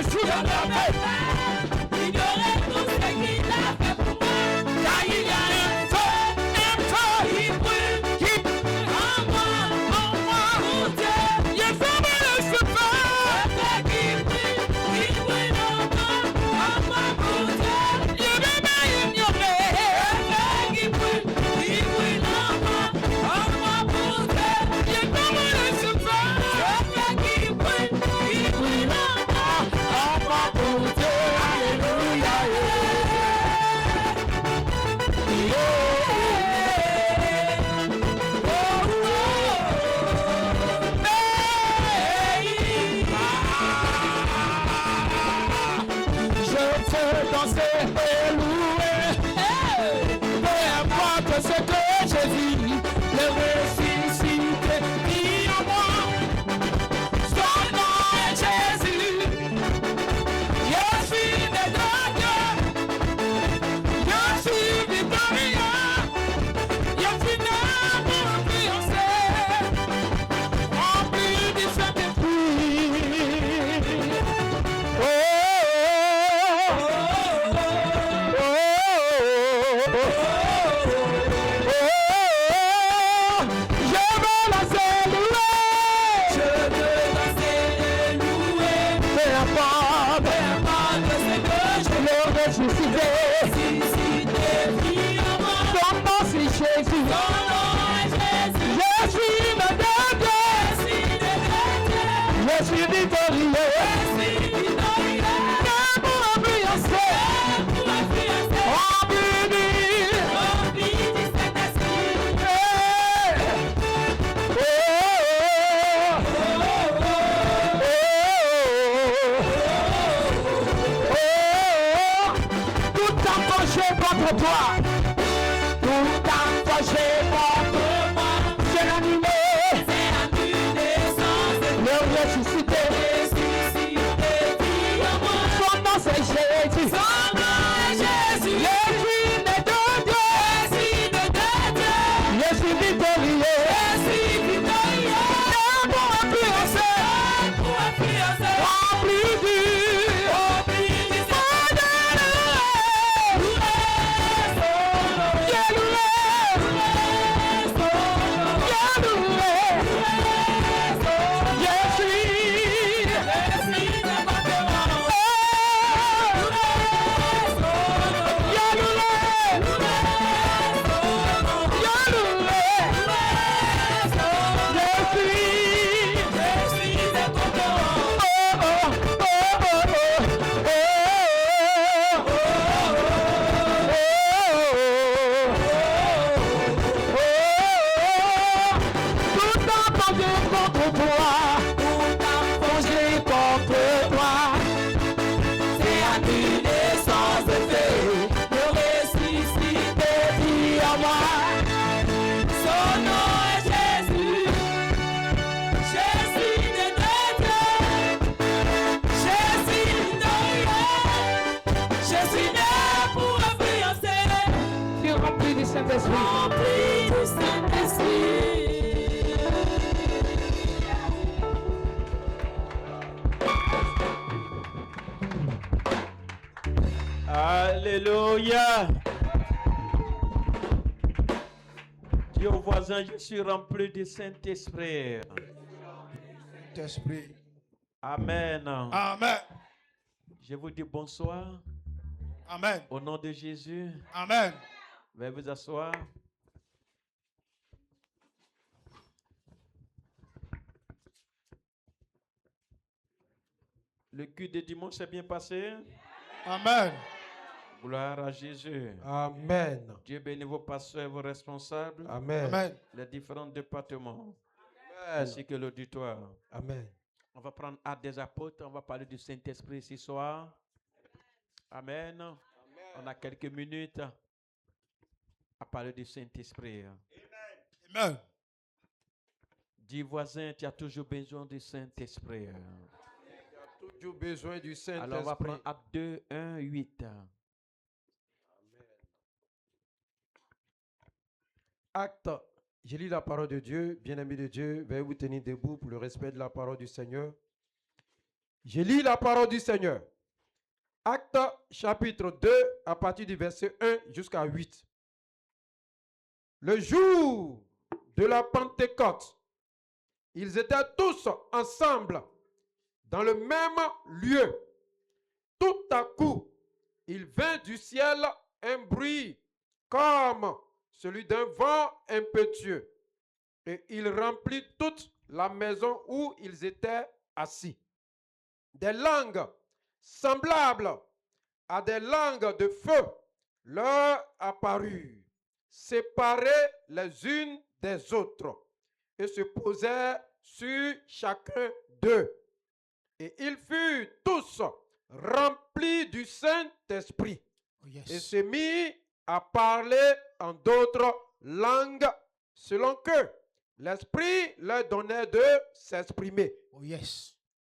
Jésus de la paix. Ignorer tout ce qu'il a fait pour moi. Car il y a un feu qui brûle en moi, mon Dieu. Il faut me laisser faire. Un feu qui brûle en moi, mon Dieu. Il veut m'ignorer. Un feu qui brûle en moi, mon Dieu. Il faut me laisser faire. Un feu qui brûle en moi, mon Dieu. Alléluia. Je veux danser et louer, peu importe ce que je vis, le ressuscité vit en moi. Son nom est Jésus. Je suis né de Dieu. Je suis victorieux. Je suis né pour influencer, rempli du Saint-Esprit. Je suis victorieux. Pour influencer, rempli du Saint-Esprit. Tout approché contre toi. Tout approché contre moi. C'est l'animé. Le ressuscité. Son nom c'est Jésus. Je suis né de Dieu. Je suis victorieux. Pour influencer, rempli du Alléluia. Dis au voisin, je suis rempli du Saint-Esprit. Saint-Esprit. Amen. Amen. Je vous dis bonsoir. Amen. Au nom de Jésus. Amen. Veuillez vous asseoir. Le culte de dimanche s'est bien passé. Amen. Gloire à Jésus. Amen. Dieu bénit vos pasteurs et vos responsables. Amen. Amen. Les différents départements. Amen. Ainsi que l'auditoire. Amen. On va prendre Actes des Apôtres. On va parler du Saint-Esprit ce soir. Amen. Amen. On a quelques minutes à parler du Saint-Esprit. Amen. Dis voisin, tu as toujours besoin du Saint-Esprit. Tu as toujours besoin du Saint-Esprit. Alors on va prendre Actes 2, 1, 8. Acte, je lis la parole de Dieu. Bien-aimés de Dieu, veuillez vous tenir debout pour le respect de la parole du Seigneur. Je lis la parole du Seigneur. Actes chapitre 2 à partir du verset 1 jusqu'à 8. Le jour de la Pentecôte, ils étaient tous ensemble dans le même lieu. Tout à coup, il vint du ciel un bruit comme celui d'un vent impétueux, et il remplit toute la maison où ils étaient assis. Des langues semblables à des langues de feu leur apparurent, séparées les unes des autres, et se posèrent sur chacun d'eux. Et ils furent tous remplis du Saint-Esprit, et se mirent à parler en d'autres langues, selon que l'Esprit leur donnait de s'exprimer.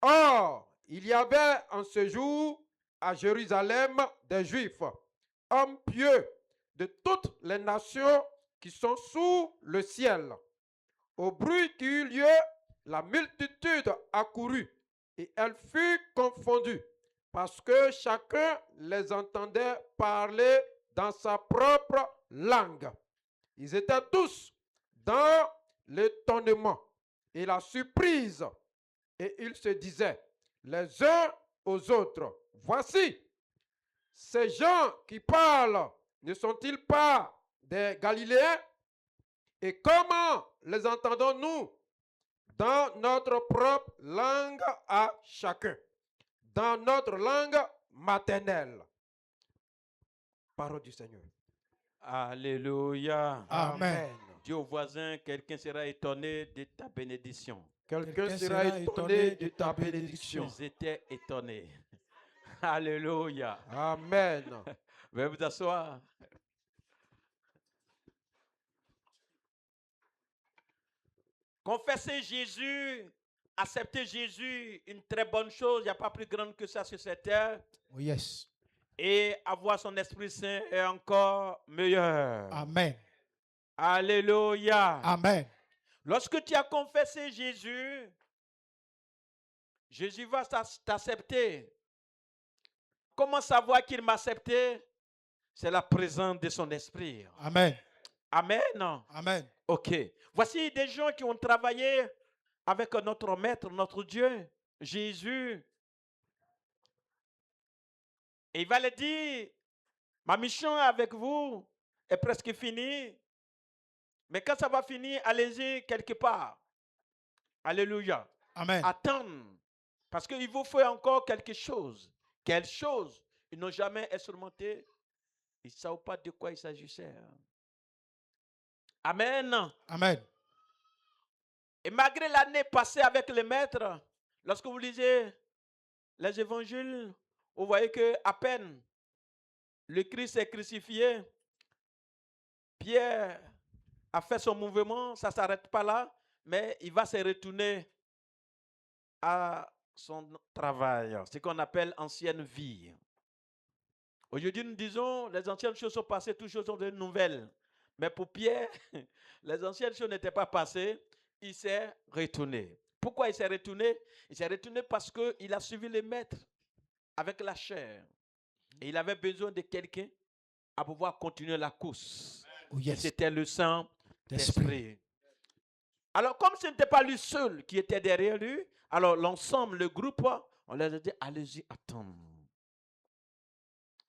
Or, il y avait en ce jour à Jérusalem des Juifs, hommes pieux de toutes les nations qui sont sous le ciel. Au bruit qui eut lieu, la multitude accourut, et elle fut confondue, parce que chacun les entendait parler dans sa propre langue. Ils étaient tous dans l'étonnement et la surprise, et ils se disaient les uns aux autres, voici, ces gens qui parlent, ne sont-ils pas des Galiléens? Et comment les entendons-nous? Dans notre propre langue à chacun, dans notre langue maternelle. Parole du Seigneur. Alléluia. Amen. Dis au voisin, quelqu'un sera étonné de ta bénédiction. Quelqu'un sera étonné de ta bénédiction. Ils étaient étonnés. Alléluia. Amen. Veuillez vous asseoir. Confesser Jésus, accepter Jésus, une très bonne chose. Il n'y a pas plus grande que ça sur cette terre. Et avoir son Esprit Saint est encore meilleur. Amen. Alléluia. Amen. Lorsque tu as confessé Jésus, Jésus va t'accepter. Comment savoir qu'il m'a accepté? C'est la présence de son Esprit. Amen. Amen. Amen. Ok. Voici des gens qui ont travaillé avec notre Maître, notre Dieu, Jésus. Et il va leur dire, ma mission avec vous est presque finie. Mais quand ça va finir, allez-y quelque part. Alléluia. Amen. Attendre. Parce qu'il vous faut encore quelque chose. Quelle chose? Ils n'ont jamais expérimenté. Ils ne savent pas de quoi il s'agissait. Amen. Amen. Et malgré l'année passée avec le maître, lorsque vous lisez les évangiles, vous voyez que à peine le Christ est crucifié, Pierre a fait son mouvement, ça ne s'arrête pas là, mais il va se retourner à son travail, ce qu'on appelle ancienne vie. Aujourd'hui, nous disons, les anciennes choses sont passées, toutes choses sont devenues nouvelles. Mais pour Pierre, les anciennes choses n'étaient pas passées, il s'est retourné. Pourquoi il s'est retourné? Il s'est retourné parce qu'il a suivi les maîtres avec la chair. Et il avait besoin de quelqu'un à pouvoir continuer la course. Et c'était le Saint-Esprit. Alors, comme ce n'était pas lui seul qui était derrière lui, alors l'ensemble, le groupe, on leur a dit, allez-y, attendre.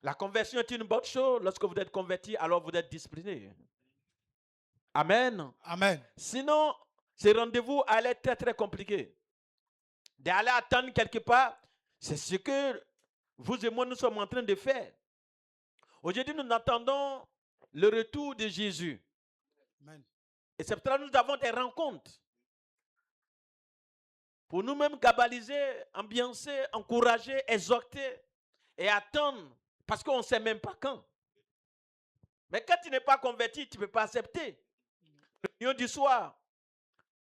La conversion est une bonne chose. Lorsque vous êtes converti, alors vous êtes discipliné. Amen. Amen. Sinon, ces rendez-vous allaient être très, très compliqués. D'aller attendre quelque part, c'est ce que vous et moi, nous sommes en train de faire. Aujourd'hui, nous attendons le retour de Jésus. Amen. Et c'est pourquoi nous avons des rencontres. Pour nous-mêmes gabaliser, ambiancer, encourager, exhorter et attendre. Parce qu'on ne sait même pas quand. Mais quand tu n'es pas converti, tu ne peux pas accepter. Réunion du soir,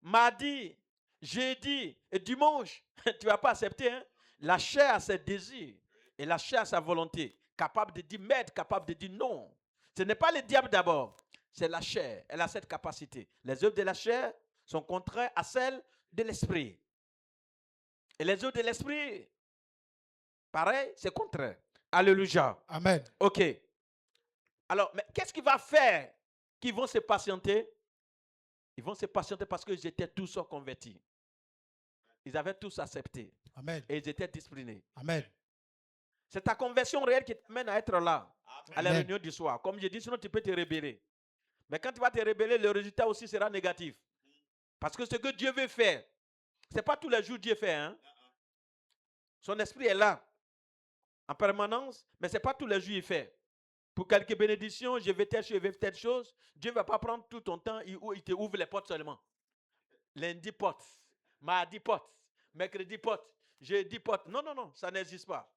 mardi, jeudi et dimanche, tu ne vas pas accepter. Hein? La chair a ses désirs et la chair a sa volonté. Capable de dire maître, capable de dire non. Ce n'est pas le diable d'abord, c'est la chair. Elle a cette capacité. Les œuvres de la chair sont contraires à celles de l'esprit. Et les œuvres de l'esprit Pareil, c'est contraire. Alléluia. Amen. Ok. Alors, mais qu'est-ce qui va faire qu'ils vont se patienter? Ils vont se patienter parce qu'ils étaient tous convertis. Ils avaient tous accepté. Amen. Et ils étaient disciplinés. Amen. C'est ta conversion réelle qui t'amène à être là, à la Amen. réunion du soir. Comme je dis, sinon tu peux te rebeller. Mais quand tu vas te rebeller, le résultat aussi sera négatif. Parce que ce que Dieu veut faire, ce n'est pas tous les jours Dieu fait. Hein? Son esprit est là, en permanence, mais ce n'est pas tous les jours il fait. Pour quelques bénédictions, je vais telle chose. Dieu ne va pas prendre tout ton temps, il te ouvre les portes seulement. Lundi, porte. Mardi, porte. Mercredi, porte. Jeudi, porte. Non, non, non, ça n'existe pas.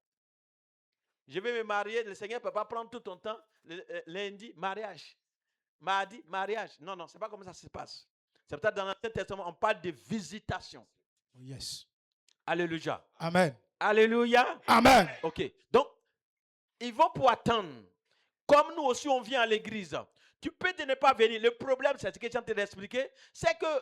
Je vais me marier, le Seigneur ne peut pas prendre tout ton temps. Lundi, mariage. Mardi, mariage. Non, non, ce n'est pas comme ça se passe. C'est peut-être dans l'Ancien Testament, on parle de visitation. Oh, yes. Alléluia. Amen. Alléluia. Amen. Ok. Donc, ils vont pour attendre. Comme nous aussi, on vient à l'église. Tu peux ne pas venir. Le problème, c'est ce que je suis en train d'expliquer, c'est que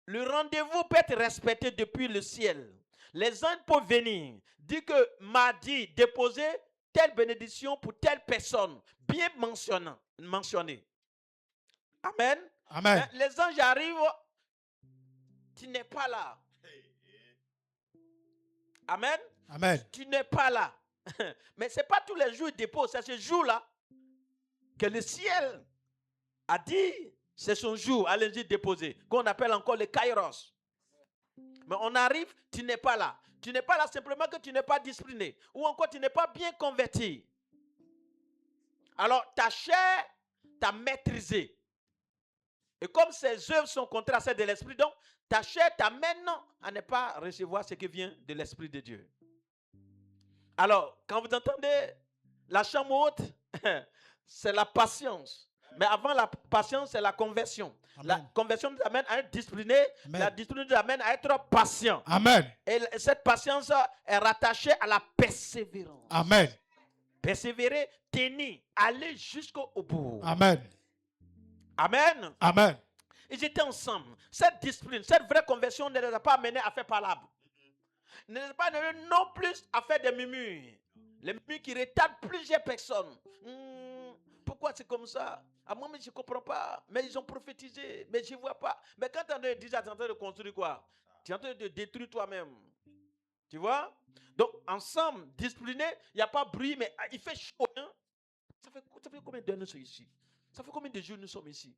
le rendez-vous peut être respecté depuis le ciel. Les anges peuvent venir, dire que mardi, déposer telle bénédiction pour telle personne, bien mentionnée. Amen. Amen. Mais les anges arrivent, tu n'es pas là. Amen. Amen. Tu n'es pas là. Mais ce n'est pas tous les jours qu'ils déposent, c'est ce jour-là que le ciel a dit, c'est son jour, allez-y déposer, qu'on appelle encore le kairos. Mais on arrive, tu n'es pas là. Tu n'es pas là simplement que tu n'es pas discipliné. Ou encore tu n'es pas bien converti. Alors ta chair t'a maîtrisé. Et comme ces œuvres sont contraires à celles de l'esprit, donc ta chair t'amène à ne pas recevoir ce qui vient de l'esprit de Dieu. Alors, quand vous entendez la chambre haute, c'est la patience. Mais avant la patience, c'est la conversion. Amen. La conversion nous amène à être discipliné. Amen. La discipline nous amène à être patient. Amen. Et cette patience est rattachée à la persévérance. Amen. Persévérer, tenir, aller jusqu'au bout. Amen. Amen. Amen. Ils étaient ensemble. Cette discipline, cette vraie conversion ne les a pas amenés à faire palabre. Ne les a pas amenés non plus à faire des murmures. Les murmures qui retardent plusieurs personnes. Pourquoi c'est comme ça? À moi, mais je ne comprends pas. Mais ils ont prophétisé. Mais je ne vois pas. Mais quand tu es en train de construire quoi? Tu es en train de détruire toi-même. Tu vois? Donc, ensemble, disciplinés, il n'y a pas de bruit, mais il fait chaud. Hein? Ça fait combien d'heures nous sommes ici? Ça fait combien de jours nous sommes ici?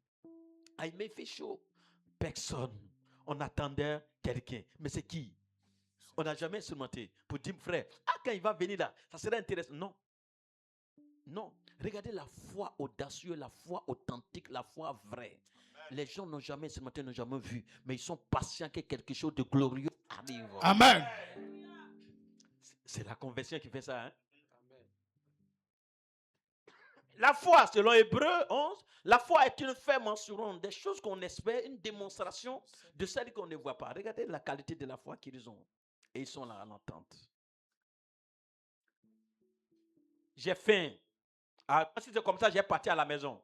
Ah, il fait chaud. Personne. On attendait quelqu'un. Mais c'est qui? On n'a jamais surmonté pour dire, frère, quand il va venir là, ça serait intéressant. Non. Non. Regardez la foi audacieuse, la foi authentique, la foi vraie. Les gens n'ont jamais surmonté, n'ont jamais vu. Mais ils sont patients que quelque chose de glorieux arrive. Amen. C'est la conversion qui fait ça. Hein? La foi, selon Hébreux 11, la foi est une fait mensurante des choses qu'on espère, une démonstration de celles qu'on ne voit pas. Regardez la qualité de la foi qu'ils ont. Et ils sont là en attente. J'ai faim. Ah, si c'est comme ça, j'ai parti à la maison.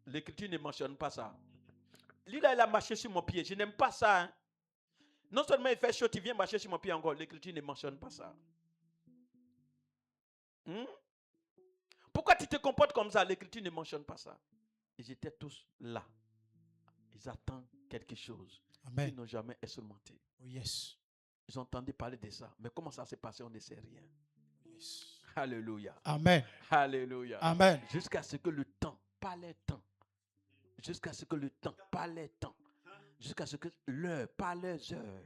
L'Écriture ne mentionne pas ça. Lui, là, il a marché sur mon pied. Je n'aime pas ça. Hein. Non seulement il fait chaud, tu viens marcher sur mon pied encore. L'Écriture ne mentionne pas ça. Pourquoi tu te comportes comme ça? L'Écriture ne mentionne pas ça. Ils étaient tous là. Ils attendent quelque chose. Amen. Ils n'ont jamais surmonté. Oh, yes. Ils ont entendu parler de ça. Mais comment ça s'est passé, on ne sait rien. Yes. Alléluia. Amen. Alléluia. Amen. Jusqu'à ce que le temps, pas les temps. Jusqu'à ce que le temps, pas les temps. Jusqu'à ce que l'heure, pas les heures.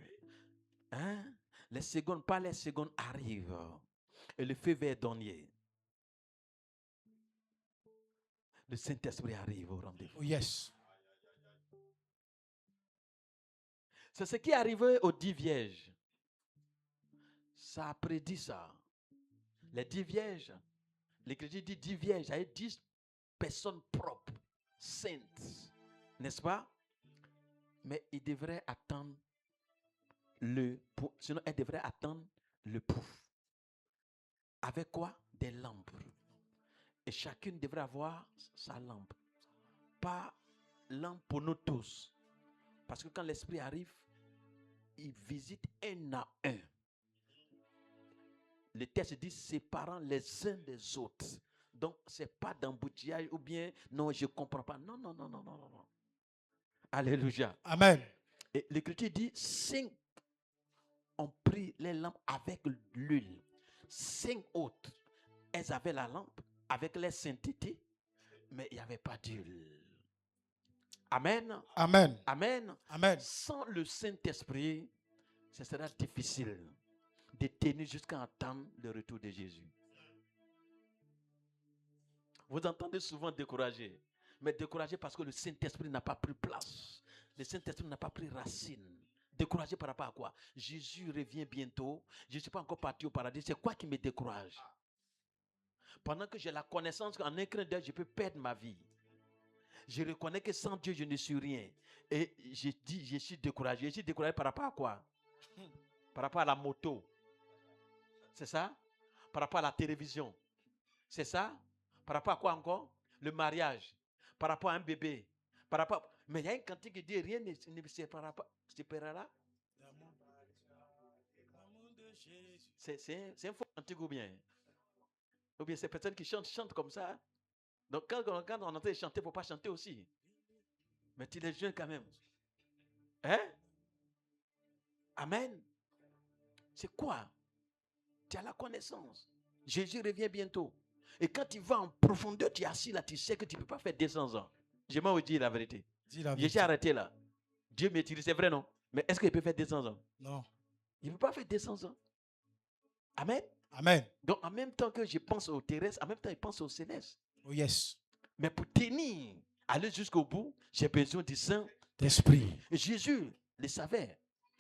Hein? Les secondes, pas les secondes arrivent. Et le feu vert donnier. Le Saint-Esprit arrive au rendez-vous. Oh, yes. C'est ce qui est arrivé aux 10 vierges. Ça a prédit ça. Les 10 vierges, l'Écriture dit 10 vierges, c'est 10 personnes propres, saintes. N'est-ce pas? Mais ils devraient attendre sinon elles devraient attendre le pouf. Avec quoi? Des lampes. Et chacune devrait avoir sa lampe. Pas lampe pour nous tous. Parce que quand l'Esprit arrive, il visite un à un. le texte dit séparant les uns des autres. Donc, ce n'est pas d'embouteillage ou bien, non, je ne comprends pas. Non, non, non, non, non, non. Alléluia. Amen. Et l'Écriture dit, 5 ont pris les lampes avec l'huile. 5 autres, elles avaient la lampe avec les saintetés, mais il n'y avait pas d'huile. Amen. Amen. Amen. Amen. Sans le Saint-Esprit, ce sera difficile de tenir jusqu'à attendre le retour de Jésus. Vous entendez souvent décourager, mais décourager parce que le Saint-Esprit n'a pas pris place. Le Saint-Esprit n'a pas pris racine. Découragé par rapport à quoi? Jésus revient bientôt. Je ne suis pas encore parti au paradis. C'est quoi qui me décourage? Pendant que j'ai la connaissance qu'en un clin d'œil, je peux perdre ma vie. Je reconnais que sans Dieu, je ne suis rien. Et je dis, je suis découragé. Je suis découragé par rapport à quoi? Par rapport à la moto. C'est ça? Par rapport à la télévision. C'est ça? Par rapport à quoi encore? Le mariage. Par rapport à un bébé. Par rapport... Mais il y a un cantique qui dit rien ne séparera. C'est un faux cantique ou bien? Ou bien ces personnes qui chantent comme ça. Donc quand on entend chanter, il ne faut pas chanter aussi. Mais tu es jeune quand même. Hein? Amen. C'est quoi? Tu as la connaissance. Jésus revient bientôt. Et quand tu vas en profondeur, tu es assis là, tu sais que tu ne peux pas faire 200 ans. Je m'en dis la vérité. Je suis arrêté là. Dieu m'utilise, c'est vrai, non? Mais est-ce qu'il peut faire 200 ans? Non. Il ne peut pas faire 200 ans. Amen. Amen. Donc, en même temps que je pense au terrestre, en même temps, je pense au céleste. Oh yes. Mais pour tenir, aller jusqu'au bout, j'ai besoin du D'esprit. Et Jésus le savait.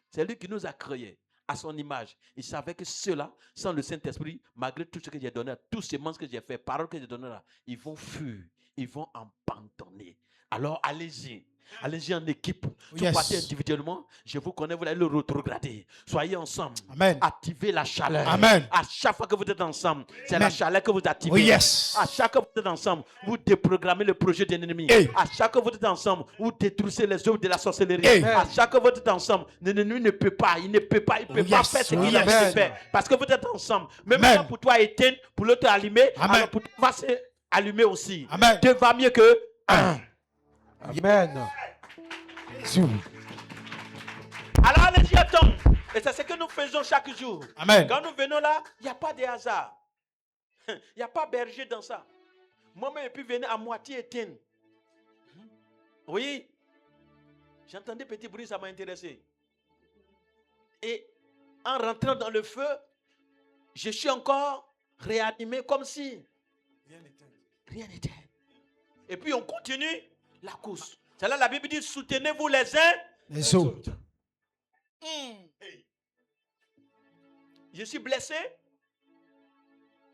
C'est lui qui nous a créés à son image. Il savait que ceux-là, sans le Saint-Esprit, malgré tout ce que j'ai donné, tous ces semences que j'ai fait, paroles que j'ai données là, ils vont fuir, ils vont abandonner. Alors, allez-y. Allez-y en équipe. Tout partez individuellement. Je vous connais, vous allez le rétrograder. Soyez ensemble. Amen. Activez la chaleur. Amen. À chaque fois que vous êtes ensemble, c'est la chaleur que vous activez. Oh yes. À chaque fois que vous êtes ensemble, vous déprogrammez le projet de l'ennemi. Hey. À chaque fois que vous êtes ensemble, vous détruisez les œuvres de la sorcellerie. Hey. À chaque fois que vous êtes ensemble, l'ennemi ne peut pas, il ne peut pas, il peut pas faire ce qu'il a envie de faire. Parce que vous êtes ensemble. Même maintenant pour toi éteindre, pour l'autre allumer, alors pour toi va se allumer aussi. Amen. Deux va mieux que un. Amen. Alors allez-y, attends. Et c'est ce que nous faisons chaque jour. Amen. Quand nous venons là, il n'y a pas de hasard. Il n'y a pas berger dans ça. Moi-même, je peux venir à moitié éteindre. Oui. J'entendais petit bruit, ça m'a intéressé. Et en rentrant dans le feu, je suis encore réanimé comme si rien n'était. Et puis on continue la course. C'est là la Bible dit, soutenez-vous les uns Les autres. Je suis blessé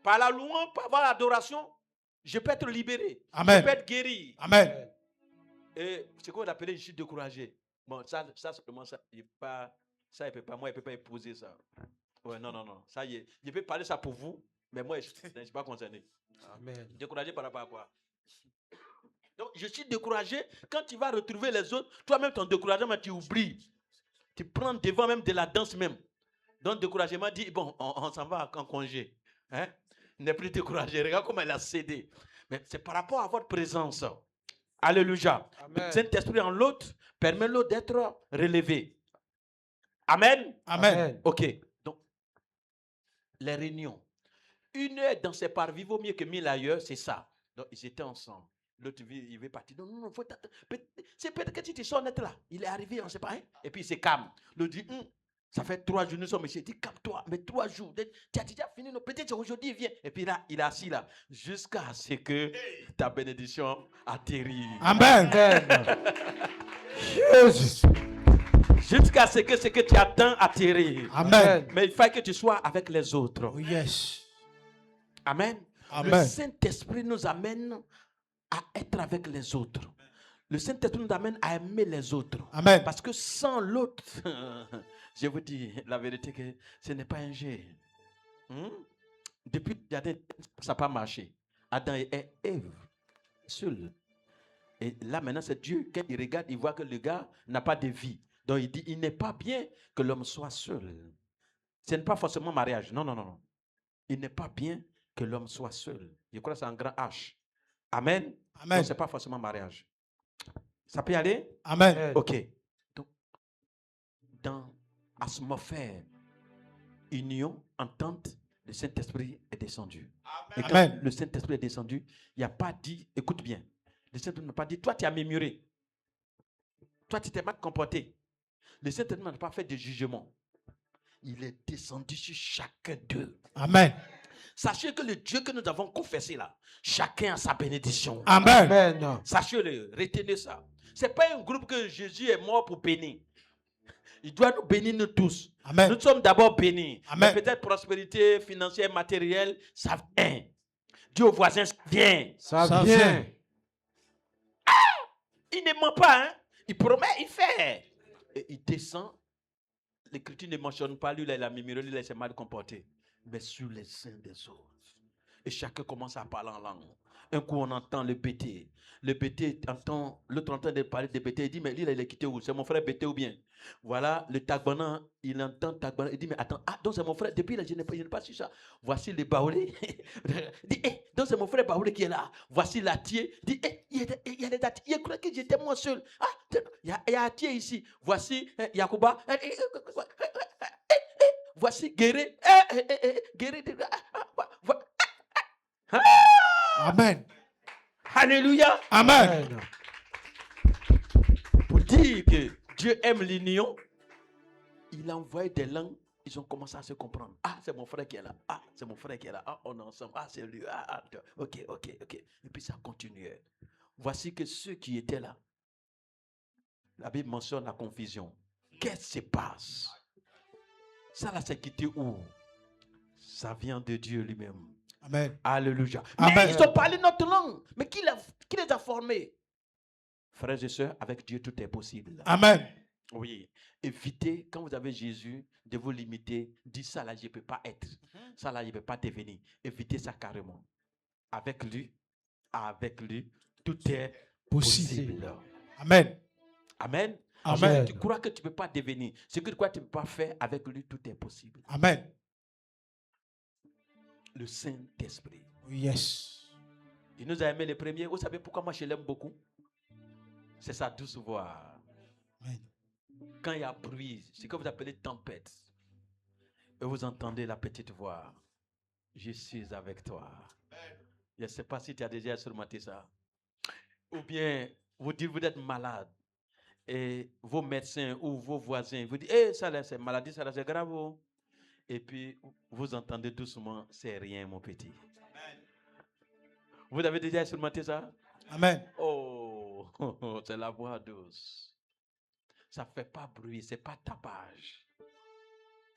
par la louange, par l'adoration. Je peux être libéré. Amen. Je peux être guéri. Amen. Et ce qu'on appelait, je suis découragé. Bon, ça simplement, ça, il peut pas, moi, il ne peut pas épouser ça. Ouais, non. Ça y est. Je peux parler ça pour vous, mais moi, je ne suis pas concerné. Amen. Découragé par rapport à quoi? Donc, je suis découragé. Quand tu vas retrouver les autres, toi-même, ton découragement, tu oublies. Tu prends devant même de la danse même. Donc, découragement dit, bon, on s'en va en congé. Hein? N'est plus découragé. Regarde comment elle a cédé. Mais c'est par rapport à votre présence. Alléluia. Le Saint-Esprit en l'autre permet l'autre d'être relevé. Amen. Amen. Ok. Donc, les réunions. 1 heure dans ses parvis vaut mieux que 1000 ailleurs, c'est ça. Donc, ils étaient ensemble. L'autre, il veut partir. Non, faut c'est peut-être que tu te sors net là. Il est arrivé, on ne sait pas. Hein? Et puis, il se calme. L'autre dit, ça fait 3 jours, nous sommes ici. Il dit, calme-toi. Mais 3 jours. Tu as déjà fini. Peut-être aujourd'hui, il vient. Et puis là, il est assis là. Jusqu'à ce que ta bénédiction atterrit. Amen. Jusqu'à ce que tu attends atterrit. Amen. Mais il faut que tu sois avec les autres. Oh yes. Amen. Amen. Le Saint-Esprit nous amène à être avec les autres. Le Saint-Esprit nous amène à aimer les autres. Amen. Parce que sans l'autre, je vous dis la vérité que ce n'est pas un jeu. Depuis Adam, ça n'a pas marché. Adam et Ève, seuls. Et là maintenant, c'est Dieu, quand il regarde, il voit que le gars n'a pas de vie. Donc il dit, il n'est pas bien que l'homme soit seul. Ce n'est pas forcément mariage. Non. Il n'est pas bien que l'homme soit seul. Je crois que c'est un grand H. Amen. Amen. Donc, ce n'est pas forcément mariage. Ça peut y aller? Amen. Ok. Donc, dans atmosphère, union, entente, le Saint-Esprit est descendu. Et quand Amen. le Saint-Esprit est descendu, il n'y a pas dit, écoute bien, le Saint-Esprit n'a pas dit, toi tu as murmuré, toi tu t'es mal comporté. Le Saint-Esprit n'a pas fait de jugement. Il est descendu sur chacun d'eux. Amen. Sachez que le Dieu que nous avons confessé là, chacun a sa bénédiction. Amen. Amen. Sachez-le, retenez ça. Ce n'est pas un groupe que Jésus est mort pour bénir. Il doit nous bénir nous tous. Amen. Nous sommes d'abord bénis. Amen. Mais peut-être prospérité financière, matérielle, ça vient. Dieu au voisin, ça vient. Ça Ça vient. vient. Il ne ment pas, hein. Il promet, il fait. Et il descend. L'Écriture ne mentionne pas, lui, là, il a murmuré, lui, là, il s'est mal comporté. Mais sur les seins des autres. Et chacun commence à parler en langue. Un coup, on entend le BT. Le BT entend, l'autre entend de parler de BT. Il dit, mais lui, là, il est quitté où? C'est mon frère BT ou bien? Voilà, le Tagbana, il entend Tagbana. Il dit, mais attends, donc c'est mon frère. Depuis là, je n'ai pas su ça. Voici le Baoulé. Il dit, donc c'est mon frère Baoulé qui est là. Voici l'Atier. Il dit, il y a des Atiers. Il croit que j'étais moi seul. Il y a Atier ici. Voici Yacouba. Voici Guéré. Guéré. Amen. Alléluia. Amen. Amen. Pour dire que Dieu aime l'union, il a envoyé des langues, ils ont commencé à se comprendre. Ah, c'est mon frère qui est là. Ah, c'est mon frère qui est là. Ah, on est ensemble. Ah, c'est lui. Ok. Et puis ça continuait. Voici que ceux qui étaient là, la Bible mentionne la confusion. Qu'est-ce qui se passe? Ça là, c'est quitté où? Ça vient de Dieu lui-même. Amen. Alléluia. Amen. Mais ils ont parlé notre langue. Mais qui les a formés? Frères et sœurs, avec Dieu, tout est possible. Amen. Oui. Évitez, quand vous avez Jésus, de vous limiter. Dis ça là, je ne peux pas être. Ça là, je ne peux pas devenir. Évitez ça carrément. Avec lui, tout est possible. Amen. Amen. Amen. Tu crois que tu ne peux pas devenir. Ce que tu crois que tu ne peux pas faire, avec lui, tout est possible. Amen. Le Saint-Esprit. Yes. Il nous a aimé les premiers. Vous savez pourquoi moi je l'aime beaucoup? C'est sa douce voix. Amen. Quand il y a bruit, ce que vous appelez tempête, et vous entendez la petite voix, je suis avec toi. Je ne sais pas si tu as déjà expérimenté ça. Ou bien, vous dites vous êtes malade, et vos médecins ou vos voisins vous disent, ça là, c'est maladie, ça là, c'est grave. Oh. Et puis, vous entendez doucement, c'est rien, mon petit. Vous avez déjà expérimenté ça? Amen. Oh, c'est la voix douce. Ça ne fait pas bruit, ce n'est pas tapage.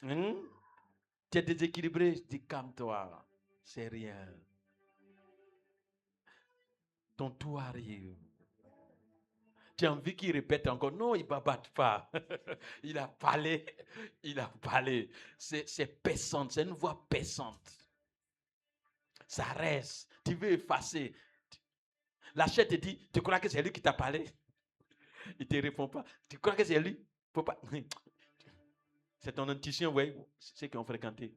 Tu es déséquilibré, je dis calme-toi. C'est rien. Ton tour arrive. Tu as envie qu'il répète encore. Non, il ne babatte pas. Il a parlé. C'est paissante, c'est une voix paissante. Ça reste. Tu veux effacer. La chair te dit, tu crois que c'est lui qui t'a parlé? Il ne te répond pas. Tu crois que c'est lui? Faut pas. C'est ton intuition, vous voyez, ceux qui ont fréquenté.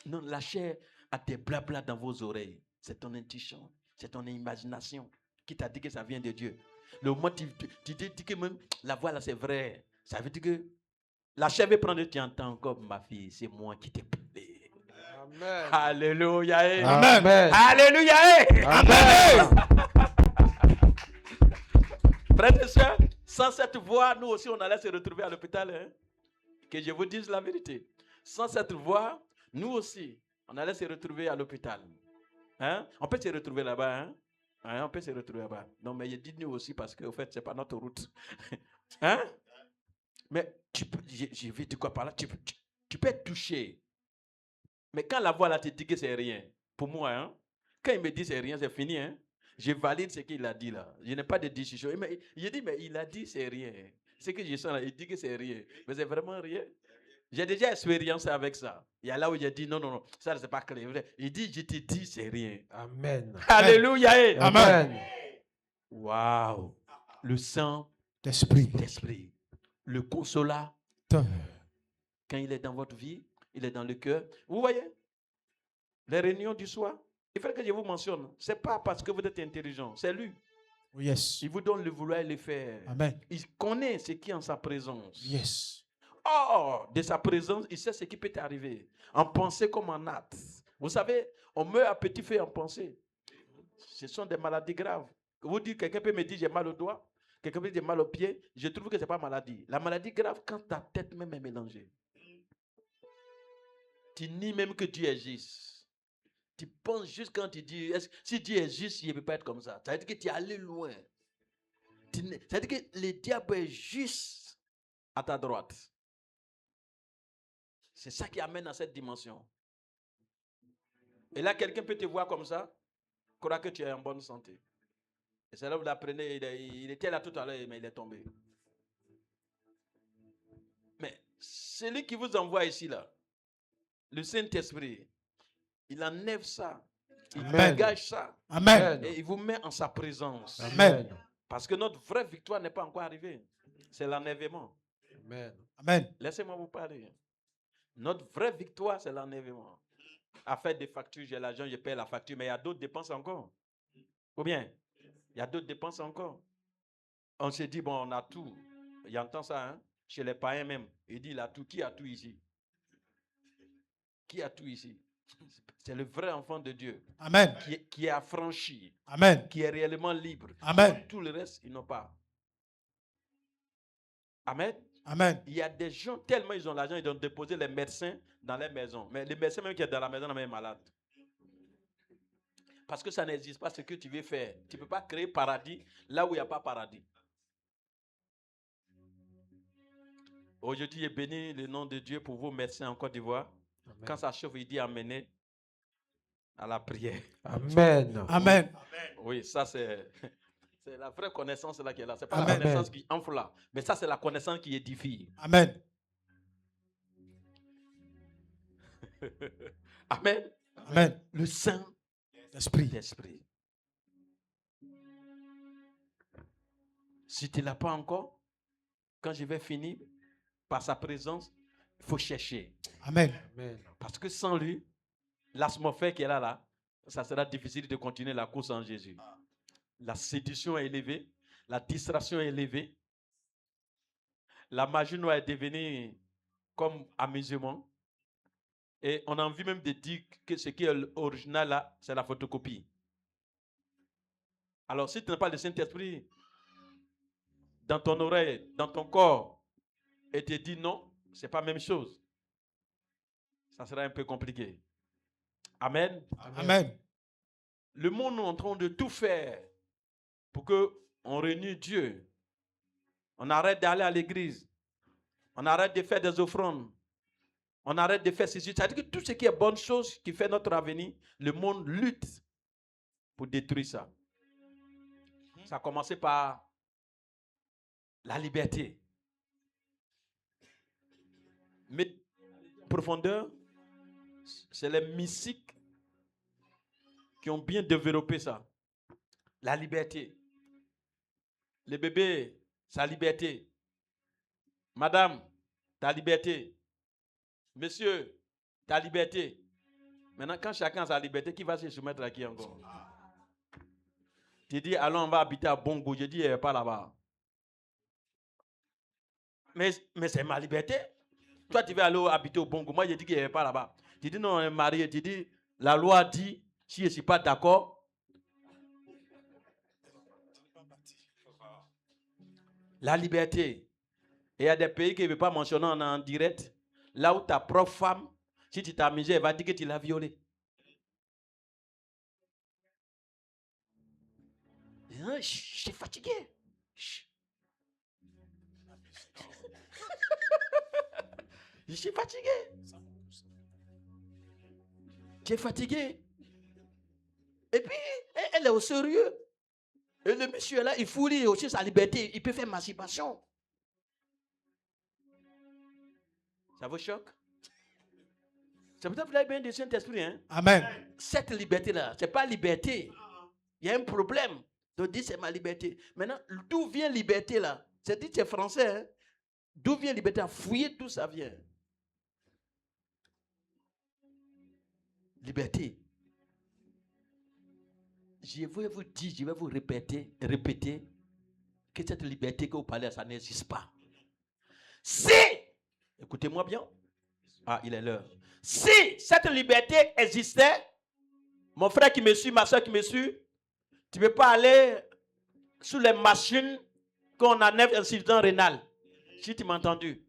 Non, la chair a des blabla dans vos oreilles. C'est ton intuition, c'est ton imagination qui t'a dit que ça vient de Dieu. Le moment où tu dis que même la voix là c'est vrai, ça veut dire que la chair veut prendre, tu entends encore ma fille, c'est moi qui t'ai parlé. Amen. Alléluia. Amen. Alléluia. Amen. Frères et sœurs, sans cette voix, nous aussi, on allait se retrouver à l'hôpital. Hein? Que je vous dise la vérité. Sans cette voix, nous aussi, on allait se retrouver à l'hôpital. Hein? On peut se retrouver là-bas. Hein? Hein? On peut se retrouver là-bas. Non, mais je dis nous aussi parce qu'en fait, ce n'est pas notre route. Hein? Mais tu peux, je vais dire quoi par là? Tu peux être touché. Mais quand la voix là te dit que c'est rien, pour moi, hein? Quand il me dit c'est rien, c'est fini. Hein? Je valide ce qu'il a dit là. Je n'ai pas de décision. Je dis, mais il a dit c'est rien. Ce que je sens là, il dit que c'est rien. Mais c'est vraiment rien. J'ai déjà expérience avec ça. Il y a là où il a dit non, ça c'est pas clair. Il dit, je te dis c'est rien. Amen. Alléluia. Amen. Waouh. Le D'esprit. Saint-Esprit. Le consolateur. Quand il est dans votre vie, il est dans le cœur. Vous voyez? Les réunions du soir, il faut que je vous mentionne. Ce n'est pas parce que vous êtes intelligent, c'est lui. Oh, yes. Il vous donne le vouloir et le faire. Amen. Il connaît ce qui est en sa présence. Yes. Or, de sa présence, il sait ce qui peut t'arriver. En pensée comme en acte. Vous savez, on meurt à petit feu en pensée. Ce sont des maladies graves. Vous dites, quelqu'un peut me dire j'ai mal au doigt, quelqu'un peut me dire j'ai mal au pied. Je trouve que ce n'est pas maladie. La maladie grave, quand ta tête même est mélangée. Tu nies même que Dieu existe. Tu penses juste quand tu dis, si Dieu existe, il ne peut pas être comme ça. Ça veut dire que tu es allé loin. Ça veut dire que le diable est juste à ta droite. C'est ça qui amène à cette dimension. Et là, quelqu'un peut te voir comme ça, croire que tu es en bonne santé. Et c'est là où vous l'apprenez, il était là tout à l'heure, mais il est tombé. Mais celui qui vous envoie ici, là, le Saint-Esprit, il enlève ça, il Amen. dégage ça, Amen. et il vous met en sa présence. Amen. Parce que notre vraie victoire n'est pas encore arrivée. C'est l'enlèvement. Amen. Amen. Laissez-moi vous parler. Notre vraie victoire, c'est l'enlèvement. À faire des factures, j'ai l'argent, je paye la facture, mais il y a d'autres dépenses encore. Ou bien, il y a d'autres dépenses encore. On se dit, bon, on a tout. Il entend ça, hein? Chez les païens même. Il dit, il a tout. Qui a tout ici? Qui a tout ici? C'est le vrai enfant de Dieu Amen. qui est affranchi, Amen. qui est réellement libre. Amen. Tout le reste, ils n'ont pas. Amen. Amen. Il y a des gens, tellement ils ont l'argent, ils ont déposé les médecins dans les maisons. Mais les médecins même qui sont dans la maison, sont même malades. Parce que ça n'existe pas ce que tu veux faire. Tu ne peux pas créer paradis là où il n'y a pas paradis. Aujourd'hui, je bénis le nom de Dieu pour vos médecins en Côte d'Ivoire. Amen. Quand ça chauffe, il dit amenez à la prière. Amen. Amen. Oui, ça c'est la vraie connaissance là qui est là. Ce n'est pas la Amen. connaissance qui enfle là. Mais ça, c'est la connaissance qui édifie. Amen. Amen. Amen. Le Esprit. Saint-Esprit. Si tu ne l'as pas encore, quand je vais finir, par sa présence, il faut chercher. Amen. Amen. Parce que sans lui, l'atmosphère qui est là, ça sera difficile de continuer la course en Jésus. La séduction est élevée, la distraction est élevée, la magie noire est devenue comme amusement. Et on a envie même de dire que ce qui est original là, c'est la photocopie. Alors si tu n'as pas le Saint-Esprit dans ton oreille, dans ton corps, et te dit non, ce n'est pas la même chose, ça sera un peu compliqué. Amen. Amen. Le monde est en train de tout faire pour qu'on réunisse Dieu. On arrête d'aller à l'église. On arrête de faire des offrandes. On arrête de faire ceci. C'est-à-dire que tout ce qui est bonne chose qui fait notre avenir, le monde lutte pour détruire ça. Ça a commencé par la liberté. Mais profondeur, c'est les mystiques qui ont bien développé ça. La liberté. Le bébé, sa liberté. Madame, ta liberté. Monsieur, ta liberté. Maintenant, quand chacun a sa liberté, qui va se soumettre à qui encore? Tu dis, allons, on va habiter à Bongo. Je dis, pas là-bas. Mais c'est ma liberté. Toi, tu veux aller habiter au Bongo. Moi, je dis qu'il n'y avait pas là-bas. Tu dis, non, on est marié. Tu dis, la loi dit, si je ne suis pas d'accord, la liberté. Et il y a des pays qui ne veulent pas mentionner en direct. Là où ta propre femme, si tu t'es amusé, elle va dire que tu l'as violée. Je suis fatigué. Je suis fatigué. Tu es fatigué. Et puis, elle est au sérieux. Et le monsieur là, il fourrit aussi sa liberté. Il peut faire masturbation. Ça vous choque? C'est peut-être que vous avez bien du Saint-Esprit. Hein? Amen. Cette liberté-là, ce n'est pas liberté. Il y a un problème. Donc, dit c'est ma liberté. Maintenant, d'où vient liberté là? C'est dit c'est français. Hein? D'où vient liberté? Fouiller d'où ça vient. Liberté. Je vais vous dire, je vais vous répéter que cette liberté que vous parlez, ça n'existe pas. Si, écoutez-moi bien, ah, il est l'heure. Si cette liberté existait, mon frère qui me suit, ma soeur qui me suit, tu ne peux pas aller sur les machines qu'on enlève insuffisance rénale. Si tu m'as entendu.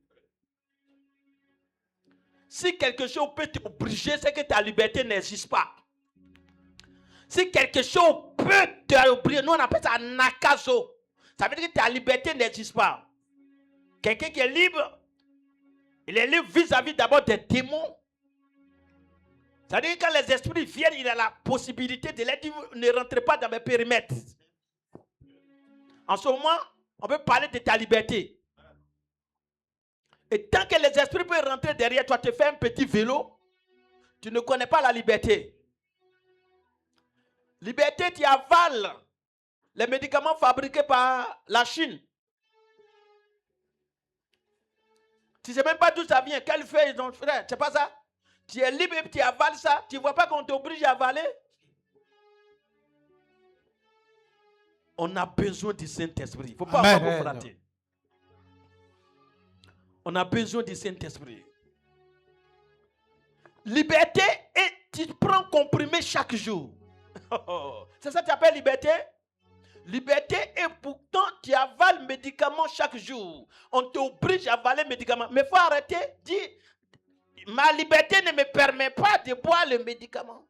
Si quelque chose peut t'obliger, c'est que ta liberté n'existe pas. Si quelque chose peut t'obliger, nous on appelle ça nakazo. Ça veut dire que ta liberté n'existe pas. Quelqu'un qui est libre, il est libre vis-à-vis d'abord des démons. Ça veut dire que quand les esprits viennent, il a la possibilité de leur dire, ne rentrez pas dans mes périmètres. En ce moment, on peut parler de ta liberté. Et tant que les esprits peuvent rentrer derrière toi, te faire un petit vélo, tu ne connais pas la liberté. Liberté, tu avales les médicaments fabriqués par la Chine. Tu ne sais même pas d'où ça vient, quelle feuille ils ont fait. C'est pas ça? Tu es libre et tu avales ça. Tu ne vois pas qu'on t'oblige à avaler? On a besoin du Saint-Esprit. Il ne faut pas avoir vous flatter. On a besoin du Saint-Esprit. Liberté et tu prends comprimé chaque jour. C'est ça que tu appelles liberté? Liberté et pourtant tu avales médicaments chaque jour. On t'oblige à avaler médicaments. Mais il faut arrêter. Dis, ma liberté ne me permet pas de boire le médicament.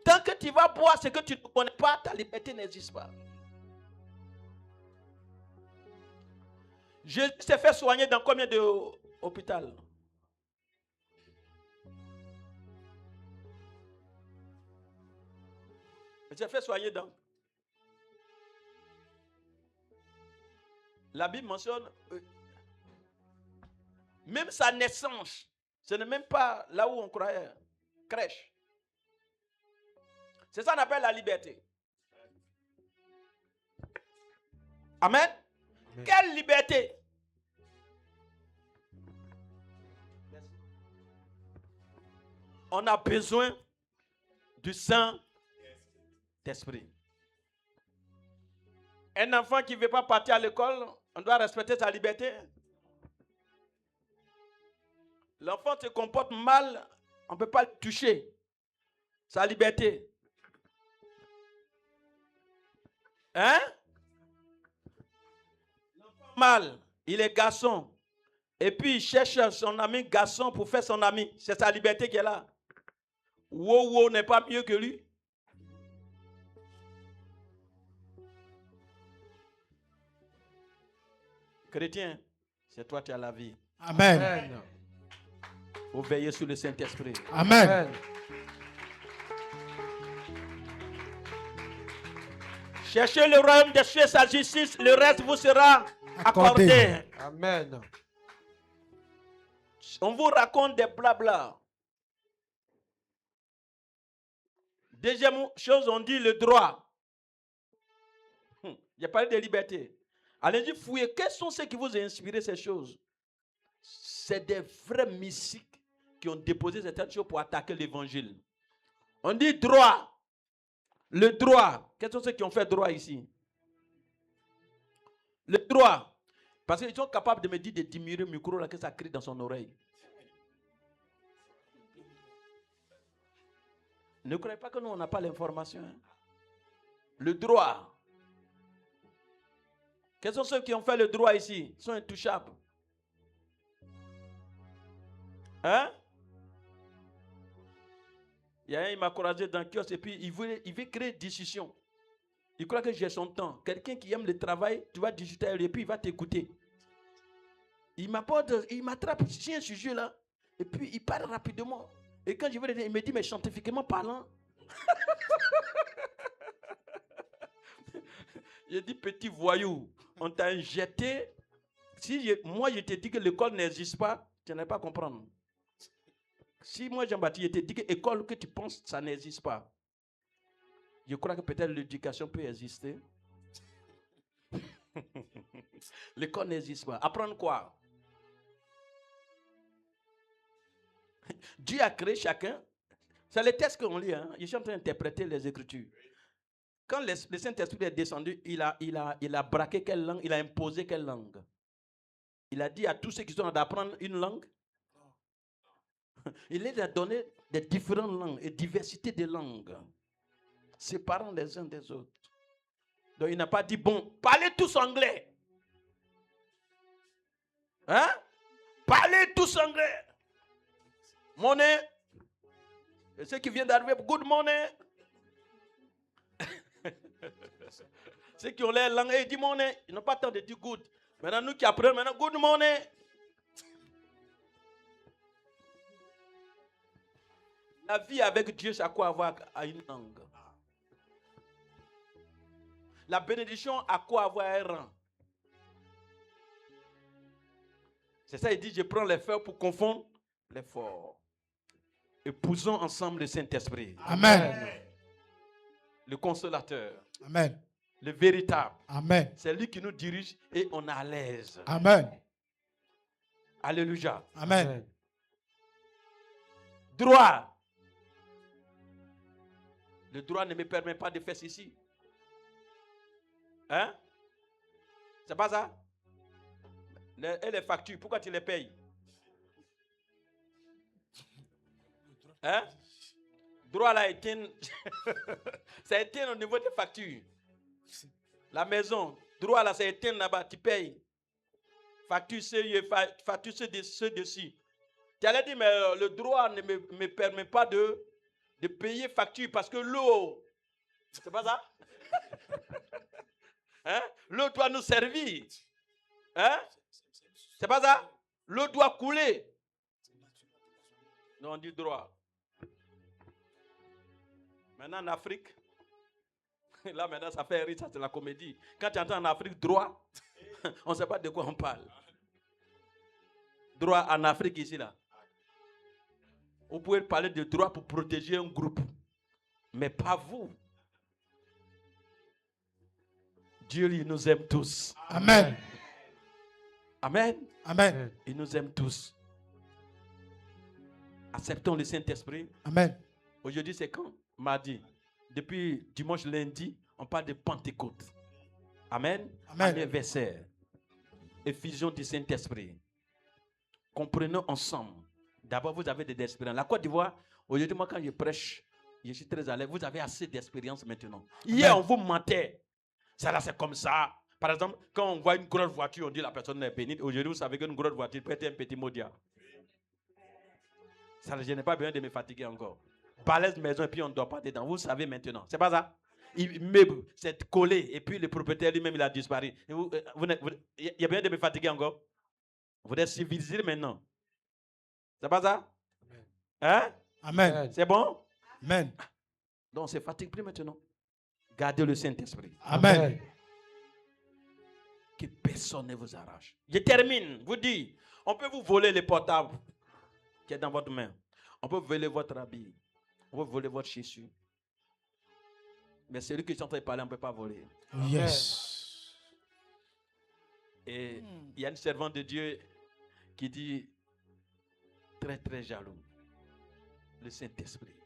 Tant que tu vas boire ce que tu ne connais pas, ta liberté n'existe pas. Jésus s'est fait soigner dans combien d'hôpitaux? Il s'est fait soigner dans. La Bible mentionne même sa naissance. Ce n'est même pas là où on croyait. Crèche. C'est ça qu'on appelle la liberté. Amen. Quelle liberté? On a besoin du Saint-Esprit. Un enfant qui ne veut pas partir à l'école, on doit respecter sa liberté. L'enfant se comporte mal, on ne peut pas le toucher. Sa liberté. Hein? Mal, il est garçon. Et puis il cherche son ami garçon pour faire son ami. C'est sa liberté qui est là. Wow n'est pas mieux que lui. Chrétien, c'est toi qui as la vie. Amen. Amen. Vous veillez sur le Saint-Esprit. Amen. Amen. Cherchez le royaume des cieux, sa justice, le reste vous sera accordé. Amen. On vous raconte des blabla. Deuxième chose, on dit le droit. Il y a parlé de liberté. Allez-y fouiller. Quels sont ceux qui vous ont inspiré ces choses? C'est des vrais mystiques qui ont déposé certaines choses pour attaquer l'évangile. On dit droit. Le droit. Quels sont ceux qui ont fait droit ici? Le droit. Parce qu'ils sont capables de me dire de diminuer le micro là que ça crie dans son oreille. Ne croyez pas que nous on n'a pas l'information. Hein? Le droit. Quels sont ceux qui ont fait le droit ici? Ils sont intouchables. Hein? Il y a un, il m'a encouragé dans le kiosque et puis il veut créer une discussion. Il croit que j'ai son temps. Quelqu'un qui aime le travail, tu vas discuter et puis il va t'écouter. Il m'attrape sur un sujet là et puis il parle rapidement. Et quand je vais le dire, il me dit, mais scientifiquement parlant. Il dit, petit voyou, on t'a injecté. Si moi je t'ai dit que l'école n'existe pas, tu n'allais pas comprendre. Si moi Jean-Baptiste, je t'ai dit que l'école que tu penses, ça n'existe pas. Je crois que peut-être l'éducation peut exister. L'école n'existe pas. Apprendre quoi? Dieu a créé chacun C'est les textes qu'on lit. Hein. Je suis en train d'interpréter les Écritures. Quand le Saint-Esprit est descendu, il a braqué quelle langue? Il a imposé quelle langue? Il a dit à tous ceux qui sont d'apprendre une langue. Il les a donné des différentes langues et diversité de langues, séparant les uns des autres. Donc il n'a pas dit, bon, parlez tous anglais. Hein? Parlez tous anglais. Money. Et ceux qui viennent d'arriver, good morning. Ceux qui ont les langues, ils disent morning. Ils n'ont pas le temps de dire good. Maintenant, nous qui apprenons, maintenant, good morning. La vie avec Dieu, c'est à quoi avoir à une langue. La bénédiction, à quoi avoir un rang. C'est ça, il dit, je prends les fers pour confondre les forts. Épousons ensemble le Saint-Esprit. Amen. Le consolateur. Amen. Le véritable. Amen. C'est lui qui nous dirige et on est à l'aise. Amen. Alléluia. Amen. Droit. Le droit ne me permet pas de faire ceci. Hein? C'est pas ça? Et les factures, pourquoi tu les payes? Hein? Droit là éteint. Ça éteint au niveau des factures. La maison, droit là, ça éteint là-bas, tu payes. Facture facture ceux-ci. Tu allais dire, mais le droit ne me permet pas de payer facture parce que l'eau, c'est pas ça? Hein? L'eau doit nous servir. Hein? C'est pas ça? L'eau doit couler. Non, on dit droit. Maintenant en Afrique, là maintenant ça fait rire, ça c'est la comédie. Quand tu entends en Afrique droit, on ne sait pas de quoi on parle. Droit en Afrique ici là. Vous pouvez parler de droit pour protéger un groupe, mais pas vous. Dieu il nous aime tous. Amen. Amen. Amen. Il nous aime tous. Acceptons le Saint-Esprit. Amen. Aujourd'hui c'est quand? Mardi. Depuis dimanche, lundi, on parle de Pentecôte. Amen. Amen. Anniversaire. Effusion du Saint-Esprit. Comprenons ensemble. D'abord, vous avez des expériences. La Côte d'Ivoire, aujourd'hui, moi, quand je prêche, je suis très à l'aise. Vous avez assez d'expérience maintenant. Hier, on vous mentait. Ça, là, c'est comme ça. Par exemple, quand on voit une grosse voiture, on dit la personne est bénie. Aujourd'hui, vous savez qu'une grosse voiture peut être un petit maudia. Ça, je n'ai pas besoin de me fatiguer encore. Balèze maison et puis on ne dort pas dedans. Vous savez maintenant. C'est pas ça? Immeuble, c'est collé. Et puis le propriétaire lui-même, il a disparu. Il y a besoin de me fatiguer encore. Vous êtes civilisé maintenant. C'est pas ça? Hein? Amen. C'est bon? Amen. Donc on ne se fatigue plus maintenant. Gardez le Saint-Esprit. Amen. Que personne ne vous arrache. Je termine. Vous dis, on peut vous voler le portable qui est dans votre main. On peut voler votre habit. On peut voler votre chaussure. Mais celui qui est en train de parler, on ne peut pas voler. Yes. Et il y a une servante de Dieu qui dit, très très jaloux, le Saint-Esprit.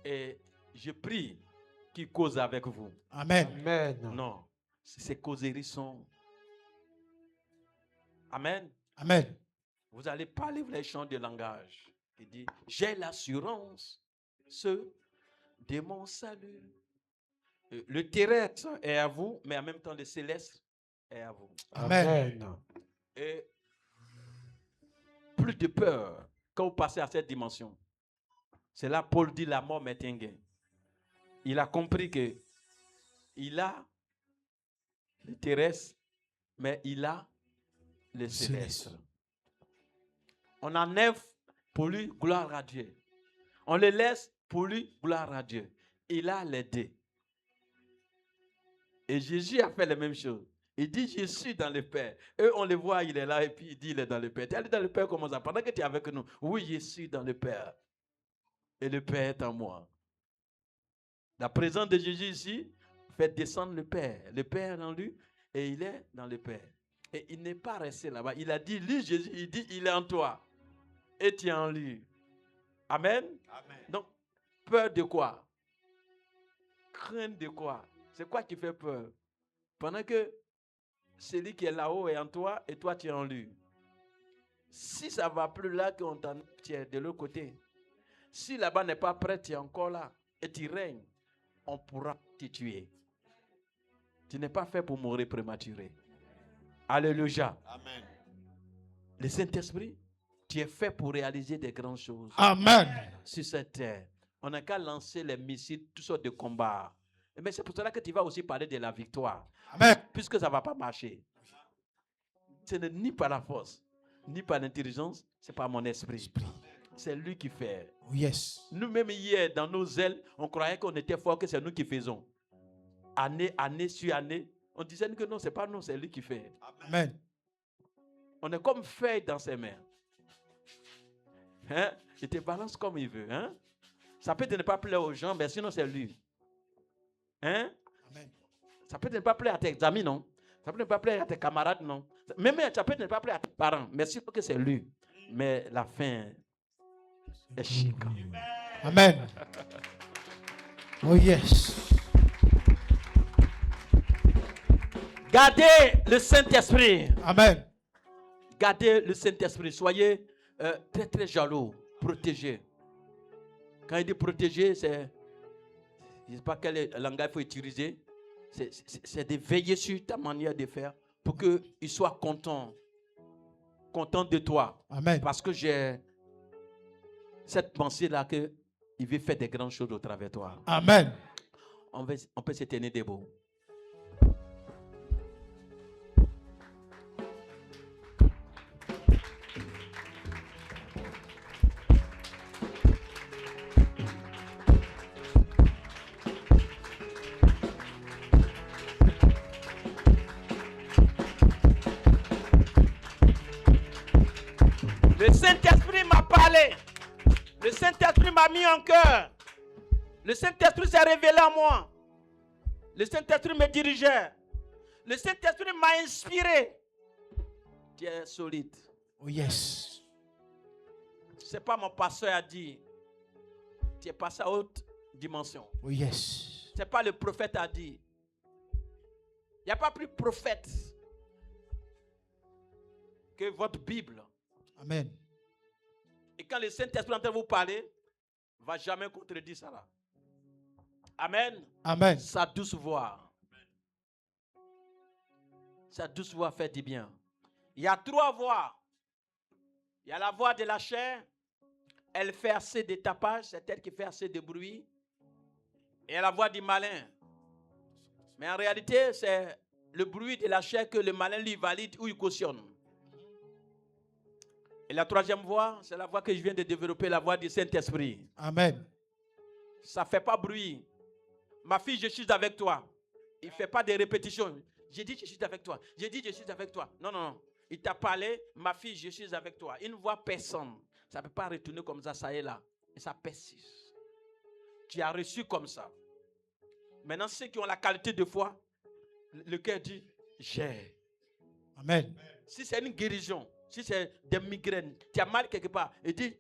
Et je prie qu'il cause avec vous. Amen. Amen. Non, ces causeries sont... Amen. Amen. Vous allez parler, vous allez changer de langage. Il dit, j'ai l'assurance de mon salut. Le terrestre est à vous, mais en même temps le céleste est à vous. Amen. Et plus de peur quand vous passez à cette dimension. C'est là Paul dit la mort m'est un gain. Il a compris que il a le terrestre, mais il a le céleste. On enlève pour lui gloire à Dieu. On le laisse pour lui gloire à Dieu. Il a les deux. Et Jésus a fait la même chose. Il dit, je suis dans le Père. Eux, on le voit, il est là, et puis il dit, il est dans le Père. Tu es allé dans le Père comment ça? Pendant que tu es avec nous. Oui, je suis dans le Père. Et le Père est en moi. La présence de Jésus ici fait descendre le Père. Le Père est en lui, et il est dans le Père. Et il n'est pas resté là-bas. Il a dit, lui, Jésus, il dit, il est en toi. Et tu es en lui. Amen. Amen. Donc, peur de quoi? Crainte de quoi? C'est quoi qui fait peur? Pendant que celui qui est là-haut est en toi et toi tu es en lui. Si ça ne va plus là, tu es de l'autre côté. Si là-bas n'est pas prêt, tu es encore là et tu règnes, on pourra te tuer. Tu n'es pas fait pour mourir prématuré. Alléluia. Amen. Le Saint-Esprit, tu es fait pour réaliser des grandes choses Amen. sur cette terre. On n'a qu'à lancer les missiles, toutes sortes de combats. Mais c'est pour cela que tu vas aussi parler de la victoire. Amen. Puisque ça ne va pas marcher. Ce n'est ni par la force, ni par l'intelligence, c'est par mon esprit. C'est lui qui fait. Oh, yes. Nous-mêmes hier, dans nos ailes, on croyait qu'on était fort, que c'est nous qui faisons. Année sur année, on disait que non, ce n'est pas nous, c'est lui qui fait. Amen. On est comme feuille dans ses mains. Hein? Il te balance comme il veut. Hein? Ça peut ne pas plaire aux gens, mais sinon c'est lui. Hein? Amen. Ça peut ne pas plaire à tes amis, non? Ça peut ne pas plaire à tes camarades, non? Même ça peut ne pas plaire à tes parents, mais sinon que c'est lui. Mais la fin est chic. Amen. Oh, yes. Gardez le Saint-Esprit. Amen. Gardez le Saint-Esprit. Soyez très très jaloux. Protégés. Quand il dit protéger, c'est... Je ne sais pas quel langage il faut utiliser. C'est de veiller sur ta manière de faire pour qu'il soit content de toi. Amen. Parce que j'ai cette pensée-là qu'il veut faire des grandes choses au travers de toi. Amen. On peut se tenir debout. Le Saint-Esprit m'a parlé. Le Saint-Esprit m'a mis en cœur. Le Saint-Esprit s'est révélé à moi. Le Saint-Esprit me dirigeait. Le Saint-Esprit m'a inspiré. Tu es solide. Oh, yes. Ce n'est pas mon pasteur a dit. Tu es passé à haute dimension. Oh, yes. Ce n'est pas le prophète a dit. Il n'y a pas plus prophète que votre Bible. Amen. Et quand le Saint-Esprit est en train de vous parler, ne va jamais contredire ça là. Amen. Amen. Sa douce voix. Sa douce voix fait du bien. Il y a 3 voix. Il y a la voix de la chair. Elle fait assez de tapage. C'est elle qui fait assez de bruit. Et il y a la voix du malin. Mais en réalité, c'est le bruit de la chair que le malin lui valide ou il cautionne. Et la 3e voix, c'est la voix que je viens de développer, la voix du Saint-Esprit. Amen. Ça ne fait pas bruit. Ma fille, je suis avec toi. Il ne fait pas de répétitions. J'ai dit, je suis avec toi. J'ai dit, je suis avec toi. Non, non, non. Il t'a parlé, ma fille, je suis avec toi. Il ne voit personne. Ça ne peut pas retourner comme ça et là. Et ça persiste. Tu as reçu comme ça. Maintenant, ceux qui ont la qualité de foi, le cœur dit, j'ai. Amen. Si c'est une guérison, si c'est des migraines, tu as mal quelque part, il dit,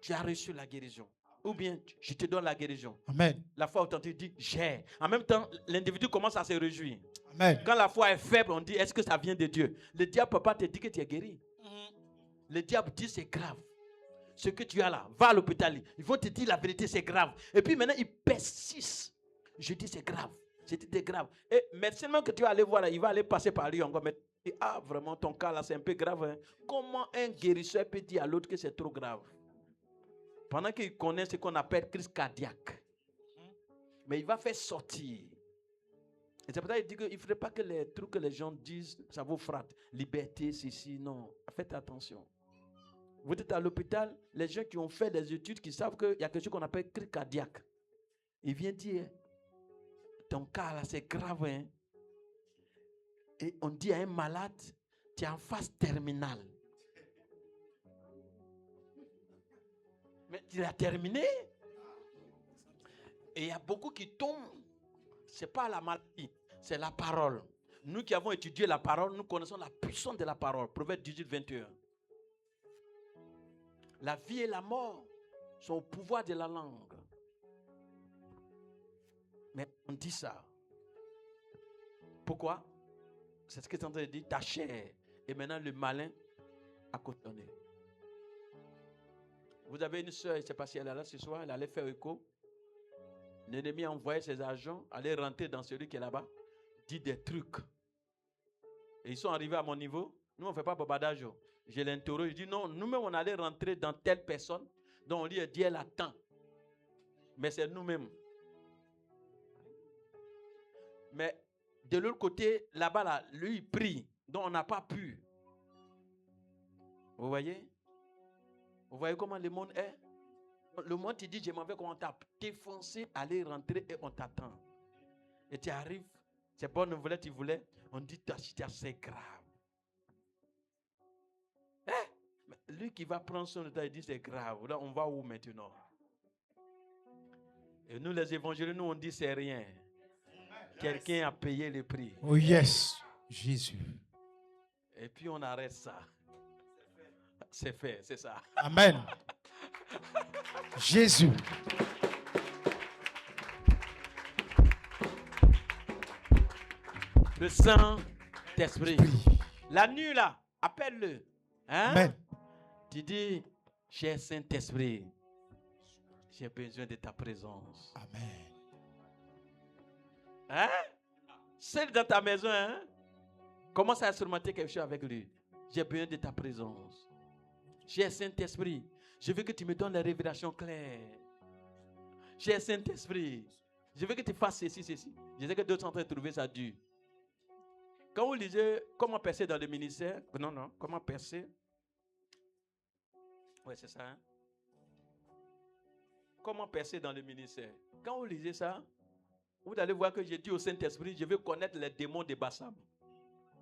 tu as reçu la guérison. Ou bien, je te donne la guérison. Amen. La foi authentique dit, j'ai. En même temps, l'individu commence à se réjouir. Amen. Quand la foi est faible, on dit, est-ce que ça vient de Dieu? Le diable ne peut pas te dire que tu es guéri. Le diable dit, c'est grave. Ce que tu as là, va à l'hôpital. Ils vont te dire la vérité, c'est grave. Et puis maintenant, ils persistent. Je dis, c'est grave. C'était grave. Et médecin que tu vas aller voir là, il va aller passer par lui encore. Mais, ah, vraiment, ton cas là, c'est un peu grave. Hein? Comment un guérisseur peut dire à l'autre que c'est trop grave? Pendant qu'il connaît ce qu'on appelle crise cardiaque. Mais il va faire sortir. Et c'est pour ça qu'il dit qu'il ne faudrait pas que les trucs que les gens disent, ça vous frappe. Liberté, ceci, non. Faites attention. Vous êtes à l'hôpital, les gens qui ont fait des études, qui savent qu'il y a quelque chose qu'on appelle crise cardiaque. Il vient dire, ton cas là, c'est grave. Hein? Et on dit à un malade, tu es en phase terminale. Mais tu l'as terminé. Et il y a beaucoup qui tombent. Ce n'est pas la maladie, c'est la parole. Nous qui avons étudié la parole, nous connaissons la puissance de la parole. Proverbe 18, 21. La vie et la mort sont au pouvoir de la langue. Mais on dit ça. Pourquoi? C'est ce que tu es en train de dire, ta chair. Et maintenant, le malin a cotonné. Vous avez une soeur, je ne sais pas si elle est là ce soir, elle allait faire écho. L'ennemi a envoyé ses agents aller rentrer dans celui qui est là-bas, dit des trucs. Et ils sont arrivés à mon niveau. Nous, on ne fait pas babadage. Je l'interroge, je dis non, nous-mêmes, on allait rentrer dans telle personne dont on lui a dit elle attend. Mais c'est nous-mêmes. Mais de l'autre côté, là-bas, là, lui, il prie. Donc, on n'a pas pu. Vous voyez? Vous voyez comment le monde est? Le monde te dit, je m'en vais, comment on t'a défoncé, aller rentrer et on t'attend. Et tu arrives, c'est bonne nouvelle, tu voulais, on dit, c'est grave. Lui qui va prendre son temps, il dit, c'est grave. Là, on va où maintenant? Et nous, les évangélistes, nous, on dit, c'est rien. Quelqu'un a payé le prix. Oh yes, Jésus. Et puis, on arrête ça. C'est fait, c'est ça. Amen. Jésus. Le Saint-Esprit. La nuit, là, appelle-le. Hein? Amen. Tu dis, cher Saint-Esprit, j'ai besoin de ta présence. Amen. Hein? Seul dans ta maison, hein? Commence à surmonter quelque chose avec lui. J'ai besoin de ta présence. Cher Saint-Esprit, je veux que tu me donnes les révélations claires. Cher Saint-Esprit, je veux que tu fasses ceci, ceci. Je sais que d'autres sont en train de trouver ça dur. Quand vous lisez comment percer dans le ministère, non, comment percer? Oui, c'est ça. Hein? Comment percer dans le ministère? Quand vous lisez ça, vous allez voir que j'ai dit au Saint-Esprit, je veux connaître les démons de Bassam.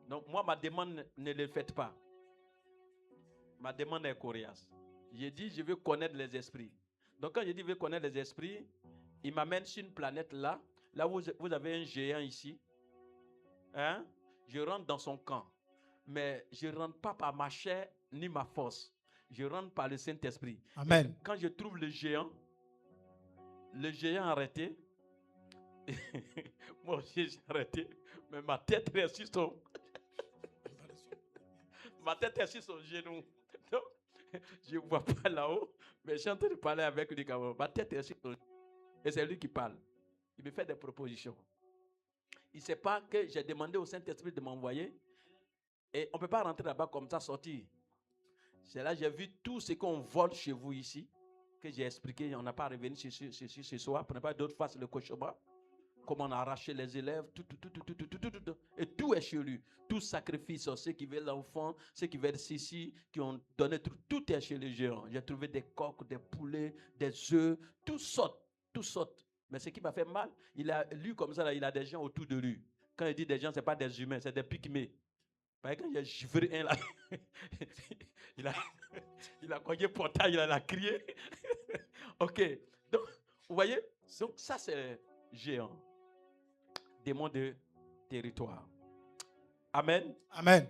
Donc, moi, ma demande, ne le faites pas. Ma demande est coriace. J'ai dit, je veux connaître les esprits. Donc, quand je dis, je veux connaître les esprits, il m'amène sur une planète là. Là, vous avez un géant ici. Hein? Je rentre dans son camp. Mais je ne rentre pas par ma chair ni ma force. Je rentre par le Saint-Esprit. Amen. Quand je trouve le géant arrêté, moi aussi j'ai arrêté, mais ma tête est sur son... ma tête est sur son genou. Donc, je ne vois pas là-haut, mais je suis en train de parler avec lui. Ma tête est sur son genou. Et c'est lui qui parle. Il me fait des propositions. Il ne sait pas que j'ai demandé au Saint-Esprit de m'envoyer. Et on ne peut pas rentrer là-bas comme ça, sortir. C'est là que j'ai vu tout ce qu'on vole chez vous ici, que j'ai expliqué. On n'a pas revenu ce soir. Prenez pas d'autres faces le cauchemar. Comment on a arraché les élèves, tout. Et tout est chez lui. Tout sacrifice, ceux qui veulent l'enfant, ceux qui veulent ceci, qui ont donné tout est chez les géants. J'ai trouvé des coqs, des poulets, des œufs, tout saute. Mais ce qui m'a fait mal, lui comme ça, là, il a des gens autour de lui. Quand il dit des gens, ce n'est pas des humains, c'est des pygmées. Par exemple, quand il a givré un là, il a cogné portail, il a crié. Ok. Donc, vous voyez, donc ça c'est géant. Démon de territoire. Amen. Amen.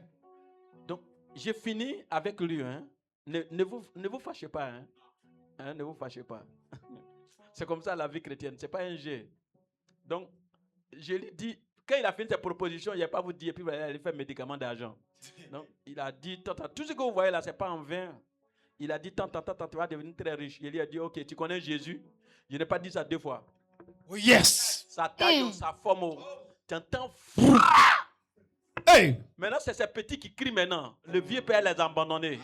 Donc, j'ai fini avec lui. Hein. Ne vous fâchez pas. Hein, ne vous fâchez pas. C'est comme ça la vie chrétienne. Ce n'est pas un jeu. Donc, je lui dis, quand il a fait ses propositions, il n'a pas vous dire, puis il allait faire médicament d'argent. Donc, il a dit, tout ce que vous voyez là, ce n'est pas en vain. Il a dit, tu vas devenir très riche. Il lui a dit, ok, tu connais Jésus? Je n'ai pas dit ça 2 fois. Oh yes. Sa taille, sa forme, tu entends. Hey. Maintenant, c'est ces petits qui crient maintenant. Le vieux père les a abandonnés.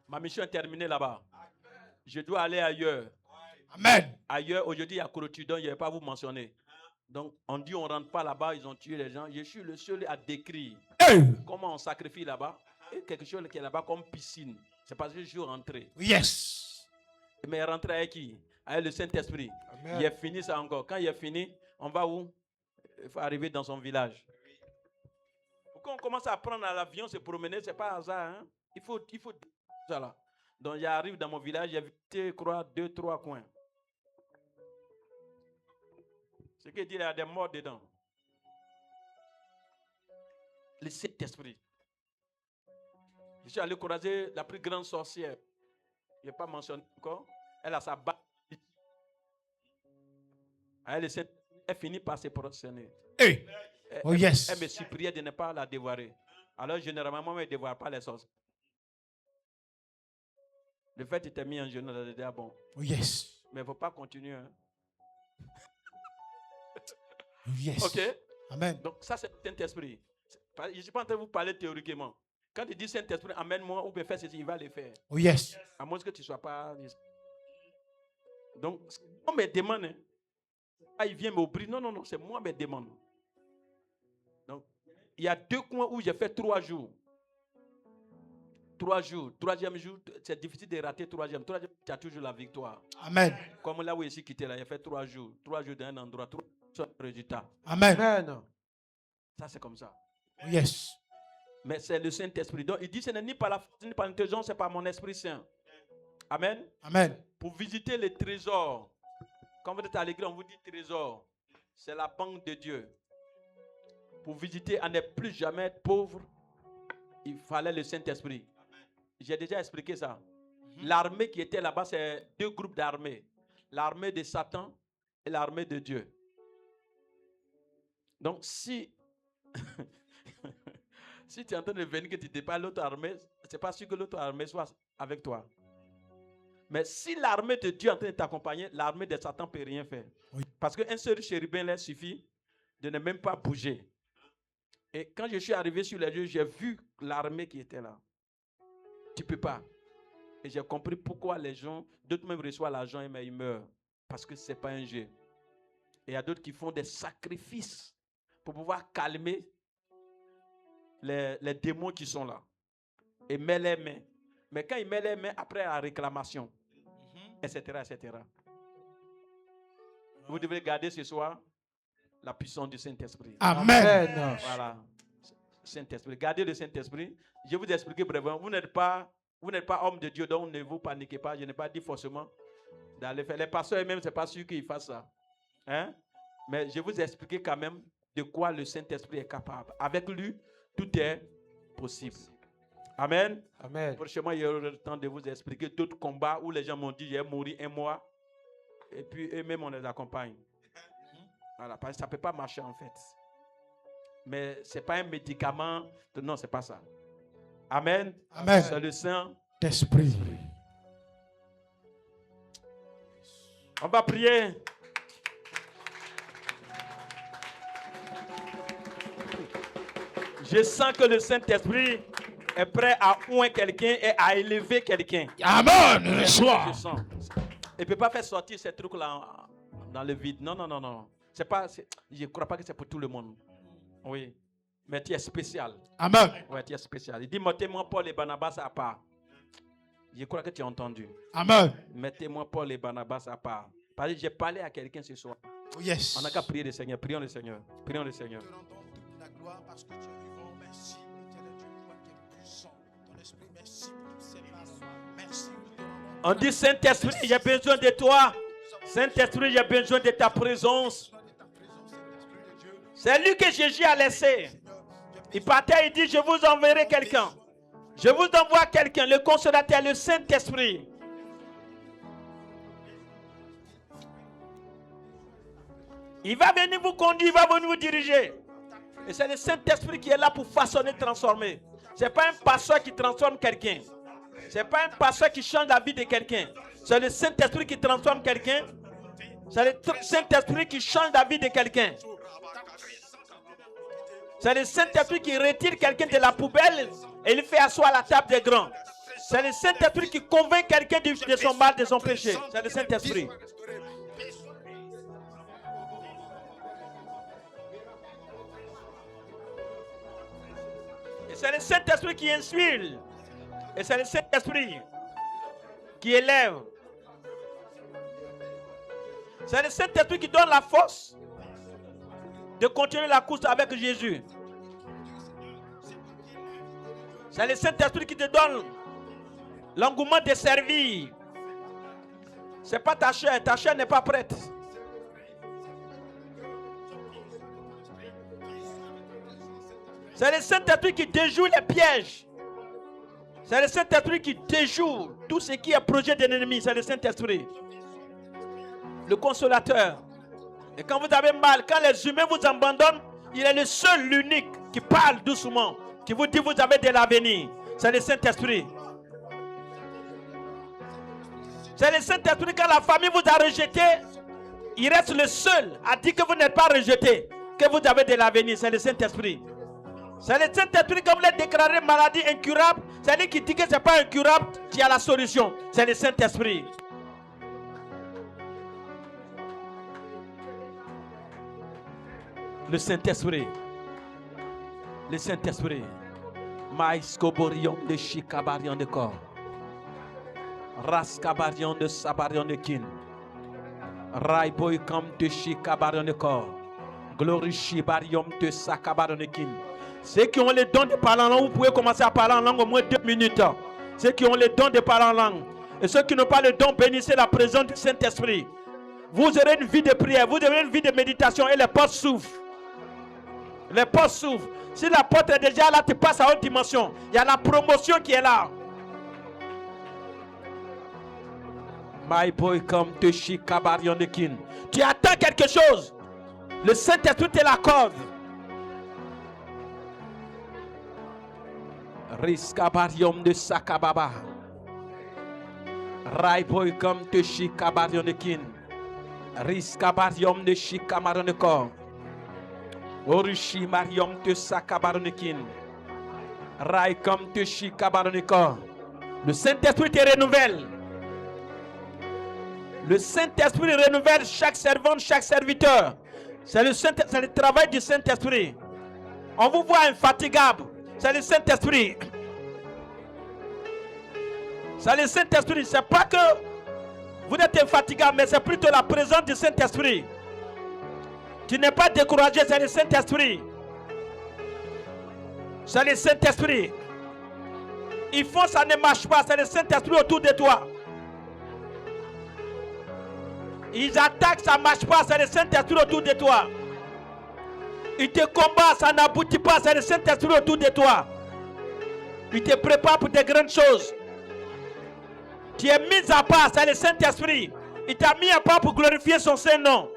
Ma mission est terminée là-bas. Je dois aller ailleurs. Amen. Ailleurs, aujourd'hui, il y a Corotudon, je ne vais pas vous mentionner. Donc, on dit on ne rentre pas là-bas, ils ont tué les gens. Je suis le seul à décrire comment on sacrifie là-bas. Et quelque chose qui est là-bas comme piscine. C'est parce que je suis rentré. Yes. Mais rentré avec qui? Avec le Saint-Esprit. Amen. Il a fini ça encore. Quand il est fini, on va où? Il faut arriver dans son village. Pourquoi on commence à prendre à l'avion, se promener, ce n'est pas hasard. Hein? Il faut ça là. Donc j'arrive dans mon village, j'ai visité, je crois, 2-3 coins. Ce qui dit, il y a des morts dedans. Le Saint-Esprit. Je suis allé croiser la plus grande sorcière. je n'ai pas mentionné encore, elle a sa base. Elle finit par se prosterner. Hey. Oh yes. Elle me suppliait de ne pas la dévoiler. Alors, généralement, moi, je ne dévoile pas les sorciers. Le fait qu'il t'ait mis en genou, elle a dit, ah bon. Oh yes. Mais il ne faut pas continuer. Hein. Oh yes. OK? Amen. Donc, ça, c'est le Saint-Esprit. Je ne suis pas en train de vous parler théoriquement. Quand il dit Saint-Esprit, amène-moi ou bien fais ceci, il va le faire. Oh yes. À moins que tu ne sois pas. Donc, on me demande. Hein. Ah, il vient m'obliger. Non, non, non, c'est moi qui me demande. Donc, il y a 2 coins où j'ai fait 3 jours. 3 jours. 3e jour, c'est difficile de rater 3e. 3e, tu as toujours la victoire. Amen. Comme là où je suis quitté, là, il a fait 3 jours. 3 jours d'un endroit, 3 résultats. Amen. Amen. Ça, c'est comme ça. Oh yes. Mais c'est le Saint-Esprit. Donc, il dit ce n'est ni par la force, ni par l'intelligence, c'est par mon Esprit Saint. Amen. Amen. Pour visiter les trésors. Quand vous êtes à l'église, on vous dit trésor. C'est la banque de Dieu. Pour visiter, à ne plus jamais être pauvre, il fallait le Saint-Esprit. J'ai déjà expliqué ça. L'armée qui était là-bas, c'est 2 groupes d'armées. L'armée de Satan et l'armée de Dieu. Donc, si si tu es en train de venir que tu dépasses l'autre armée, ce n'est pas sûr que l'autre armée soit avec toi. Mais si l'armée de Dieu est en train de t'accompagner, l'armée de Satan ne peut rien faire. Oui. Parce qu'un seul chérubin là suffit de ne même pas bouger. Et quand je suis arrivé sur les lieux, j'ai vu l'armée qui était là. Tu ne peux pas. Et j'ai compris pourquoi les gens, d'autres même reçoivent l'argent et ils meurent. Parce que ce n'est pas un jeu. Et il y a d'autres qui font des sacrifices pour pouvoir calmer les démons qui sont là. Et met les mains. Mais quand il met les mains, après la réclamation, etc., etc. Vous devez garder ce soir la puissance du Saint-Esprit. Amen. Amen. Voilà. Saint-Esprit. Gardez le Saint-Esprit. Je vais vous expliquer brièvement. Vous n'êtes pas homme de Dieu, donc ne vous paniquez pas. Je n'ai pas dit forcément d'aller faire. Les pasteurs eux-mêmes, ce n'est pas sûr qu'ils fassent ça. Hein? Mais je vais vous expliquer quand même de quoi le Saint-Esprit est capable. Avec lui, tout est possible. Amen. Amen. Prochainement, il y aura le temps de vous expliquer d'autres combats où les gens m'ont dit, j'ai mouru 1 mois. Et puis, eux-mêmes, on les accompagne. Voilà, parce que ça ne peut pas marcher en fait. Mais ce n'est pas un médicament. Non, ce n'est pas ça. Amen. Amen. C'est le Saint-Esprit. On va prier. Je sens que le Saint-Esprit est prêt à oindre quelqu'un et à élever quelqu'un. Amen. Je Reçois. sens. Il ne peut pas faire sortir ces trucs-là dans le vide. Non, non, non, non. Je ne crois pas que c'est pour tout le monde. Oui. Mais tu es spécial. Amen. Oui, tu es spécial. Il dit, mettez-moi Paul et Barnabas à part. Je crois que tu as entendu. Amen. Mettez-moi Paul et Barnabas à part. Parce que j'ai parlé à quelqu'un ce soir. Oh yes. On n'a qu'à prier le Seigneur. Prions le Seigneur. Prions le Seigneur. Te rendons toute la gloire parce que tu es vivant. Merci, éternel Dieu, toi qui es puissant. Ton esprit, merci pour toutes ces paroles. Merci. Nous te rendons On dit, Saint-Esprit, j'ai besoin de toi. Saint-Esprit, j'ai besoin de ta présence. de ta présence, Saint-Esprit de Dieu. C'est lui que Jésus a laissé. Il partait, il dit, je vous enverrai quelqu'un. Je vous envoie quelqu'un, le consolateur, le Saint-Esprit. Il va venir vous conduire, il va venir vous diriger. Et c'est le Saint-Esprit qui est là pour façonner, transformer. Ce n'est pas un pasteur qui transforme quelqu'un. Ce n'est pas un pasteur qui change la vie de quelqu'un. C'est le Saint-Esprit qui transforme quelqu'un. C'est le Saint-Esprit qui change la vie de quelqu'un. C'est le Saint-Esprit qui retire quelqu'un de la poubelle et il fait asseoir à la table des grands. C'est le Saint-Esprit qui convainc quelqu'un de son mal, de son péché. C'est le Saint-Esprit. Et c'est le Saint-Esprit qui inspire. Et c'est le Saint-Esprit qui élève. C'est le Saint-Esprit qui donne la force de continuer la course avec Jésus. C'est le Saint-Esprit qui te donne l'engouement de servir. Ce n'est pas ta chair n'est pas prête. C'est le Saint-Esprit qui déjoue les pièges. C'est le Saint-Esprit qui déjoue tout ce qui est projet de l'ennemi. C'est le Saint-Esprit. Le consolateur. Et quand vous avez mal, quand les humains vous abandonnent, il est le seul, l'unique qui parle doucement, qui vous dit vous avez de l'avenir. C'est le Saint-Esprit. C'est le Saint-Esprit. Quand la famille vous a rejeté, il reste le seul à dire que vous n'êtes pas rejeté, que vous avez de l'avenir. C'est le Saint-Esprit. C'est le Saint-Esprit, quand vous l'avez déclaré maladie incurable, c'est lui qui dit que ce n'est pas incurable, qui a la solution. C'est le Saint-Esprit. Le Saint-Esprit. Le Saint-Esprit. Maïs koborion de chikabarion de corps. Raskabarion de sabarion de kin. Raiboy comme de chikabarion de corps. Glory shibarion de sakabarion de kin. Ceux qui ont le don de parler en langue, vous pouvez commencer à parler en langue au moins 2 minutes. Ceux qui ont le don de parler en langue. Et ceux qui n'ont pas le don, bénissez la présence du Saint-Esprit. Vous aurez une vie de prière, vous aurez une vie de méditation et les portes s'ouvrent. Les portes s'ouvrent. Si la porte est déjà là, tu passes à haute dimension. Il y a la promotion qui est là. My boy come to Shikabarion de Kin. Tu attends quelque chose. Le Saint-Esprit te l'accorde. Riskabarium de Sakababa. Raiboy come to Shikabarion de Kin. Riskabarium de Shikamaron de Kor. Orushi Marium te Sakabaronekin. Rai comme te Shikabaronekor. Le Saint-Esprit te renouvelle. Le Saint-Esprit renouvelle chaque servante, chaque serviteur. C'est le travail du Saint-Esprit. On vous voit infatigable. C'est le Saint-Esprit. C'est le Saint-Esprit. C'est pas que vous êtes infatigable, mais c'est plutôt la présence du Saint-Esprit. Tu n'es pas découragé, c'est le Saint-Esprit. C'est le Saint-Esprit. Ils font, ça ne marche pas, c'est le Saint-Esprit autour de toi. Ils attaquent, ça ne marche pas, c'est le Saint-Esprit autour de toi. Ils te combattent, ça n'aboutit pas, c'est le Saint-Esprit autour de toi. Ils te préparent pour de grandes choses. Tu es mis à part, c'est le Saint-Esprit. Il t'a mis à part pour glorifier son Saint-Nom.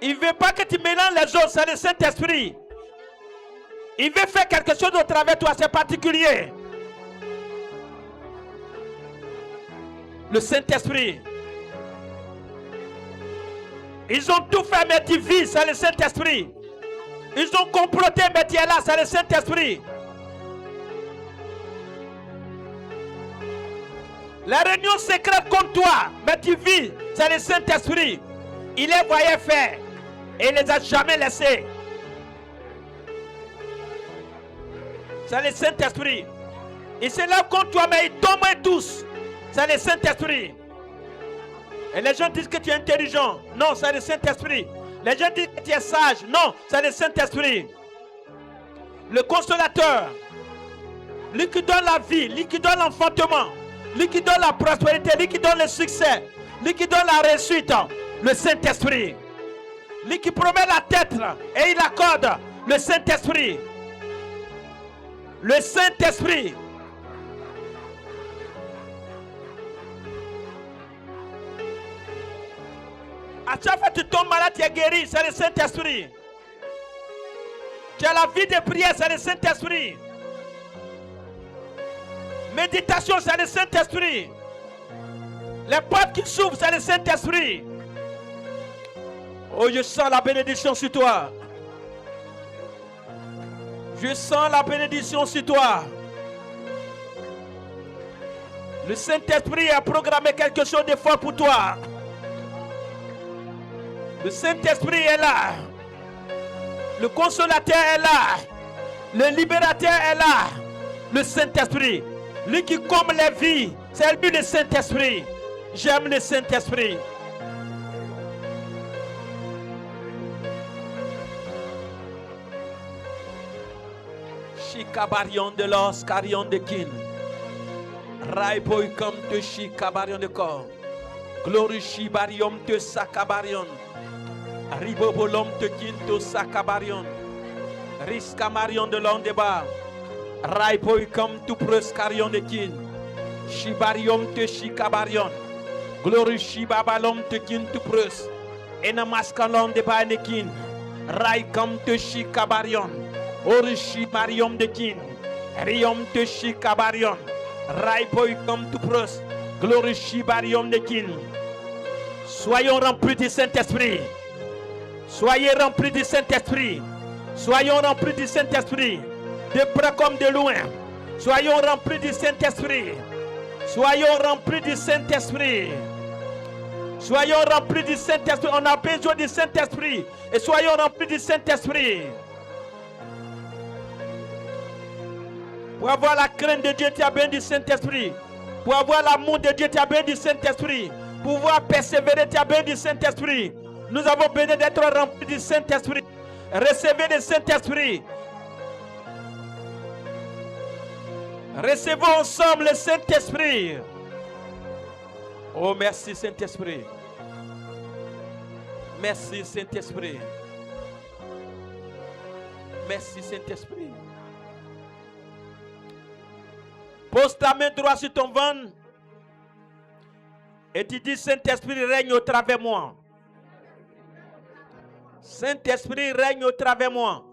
Il ne veut pas que tu mélanges les autres, c'est le Saint-Esprit. Il veut faire quelque chose au travers de toi, c'est particulier. Le Saint-Esprit. Ils ont tout fait, mais tu vis, c'est le Saint-Esprit. Ils ont comploté, mais tu es là, c'est le Saint-Esprit. La réunion secrète contre toi, mais tu vis, c'est le Saint-Esprit. Il les voyait faire et il ne les a jamais laissés. C'est le Saint-Esprit. Il se lève contre toi, mais ils tombent tous. C'est le Saint-Esprit. Et les gens disent que tu es intelligent. Non, c'est le Saint-Esprit. Les gens disent que tu es sage. Non, c'est le Saint-Esprit. Le consolateur. Lui qui donne la vie, lui qui donne l'enfantement, lui qui donne la prospérité, lui qui donne le succès, lui qui donne la réussite. Le Saint-Esprit. Lui qui promet la tête et il accorde. Le Saint-Esprit. Le Saint-Esprit. À chaque fois que tu tombes malade, tu es guéri, c'est le Saint-Esprit. Tu as la vie de prière, c'est le Saint-Esprit. Méditation, c'est le Saint-Esprit. Les portes qui s'ouvrent, c'est le Saint-Esprit. Oh, je sens la bénédiction sur toi. Je sens la bénédiction sur toi. Le Saint-Esprit a programmé quelque chose de fort pour toi. Le Saint-Esprit est là. Le consolateur est là. Le libérateur est là. Le Saint-Esprit. Lui qui comble les vies. C'est lui le Saint-Esprit. J'aime le Saint-Esprit. Shikabarion de l'os, carion de kin. Raiboy comme te shikabarion de corps. Glory shibarium te sakabarion. Ribobolom te kinto sakabarion. Riskamarion de l'ondeba. Raiboy comme tout prescarion de kin. Shibarium te shikabarion. Glory shibabalom te kin tout pres. Enamaskalon de banekin. Rai comme te shikabarion. Orishi marium de kin. Riom te shikabarion. Raiboy comme tout pres. Glory shibarium de kin. Soyons remplis du Saint-Esprit. Soyez remplis du Saint-Esprit. Soyons remplis du Saint-Esprit. De près comme de loin. Soyons remplis du Saint-Esprit. Soyons remplis du Saint-Esprit. Soyons remplis du Saint-Esprit. On a besoin du Saint-Esprit. Et soyons remplis du Saint-Esprit. Pour avoir la crainte de Dieu, tu as besoin du Saint-Esprit. Pour avoir l'amour de Dieu, tu as besoin du Saint-Esprit. Pour pouvoir persévérer, tu as besoin du Saint-Esprit. Nous avons besoin d'être remplis du Saint-Esprit. Recevez le Saint-Esprit. Recevons ensemble le Saint-Esprit. Oh, merci Saint-Esprit. Merci Saint-Esprit. Merci Saint-Esprit. Pose ta main droite sur ton ventre. Et tu dis, Saint-Esprit règne au travers de moi. Saint-Esprit règne au travers de moi.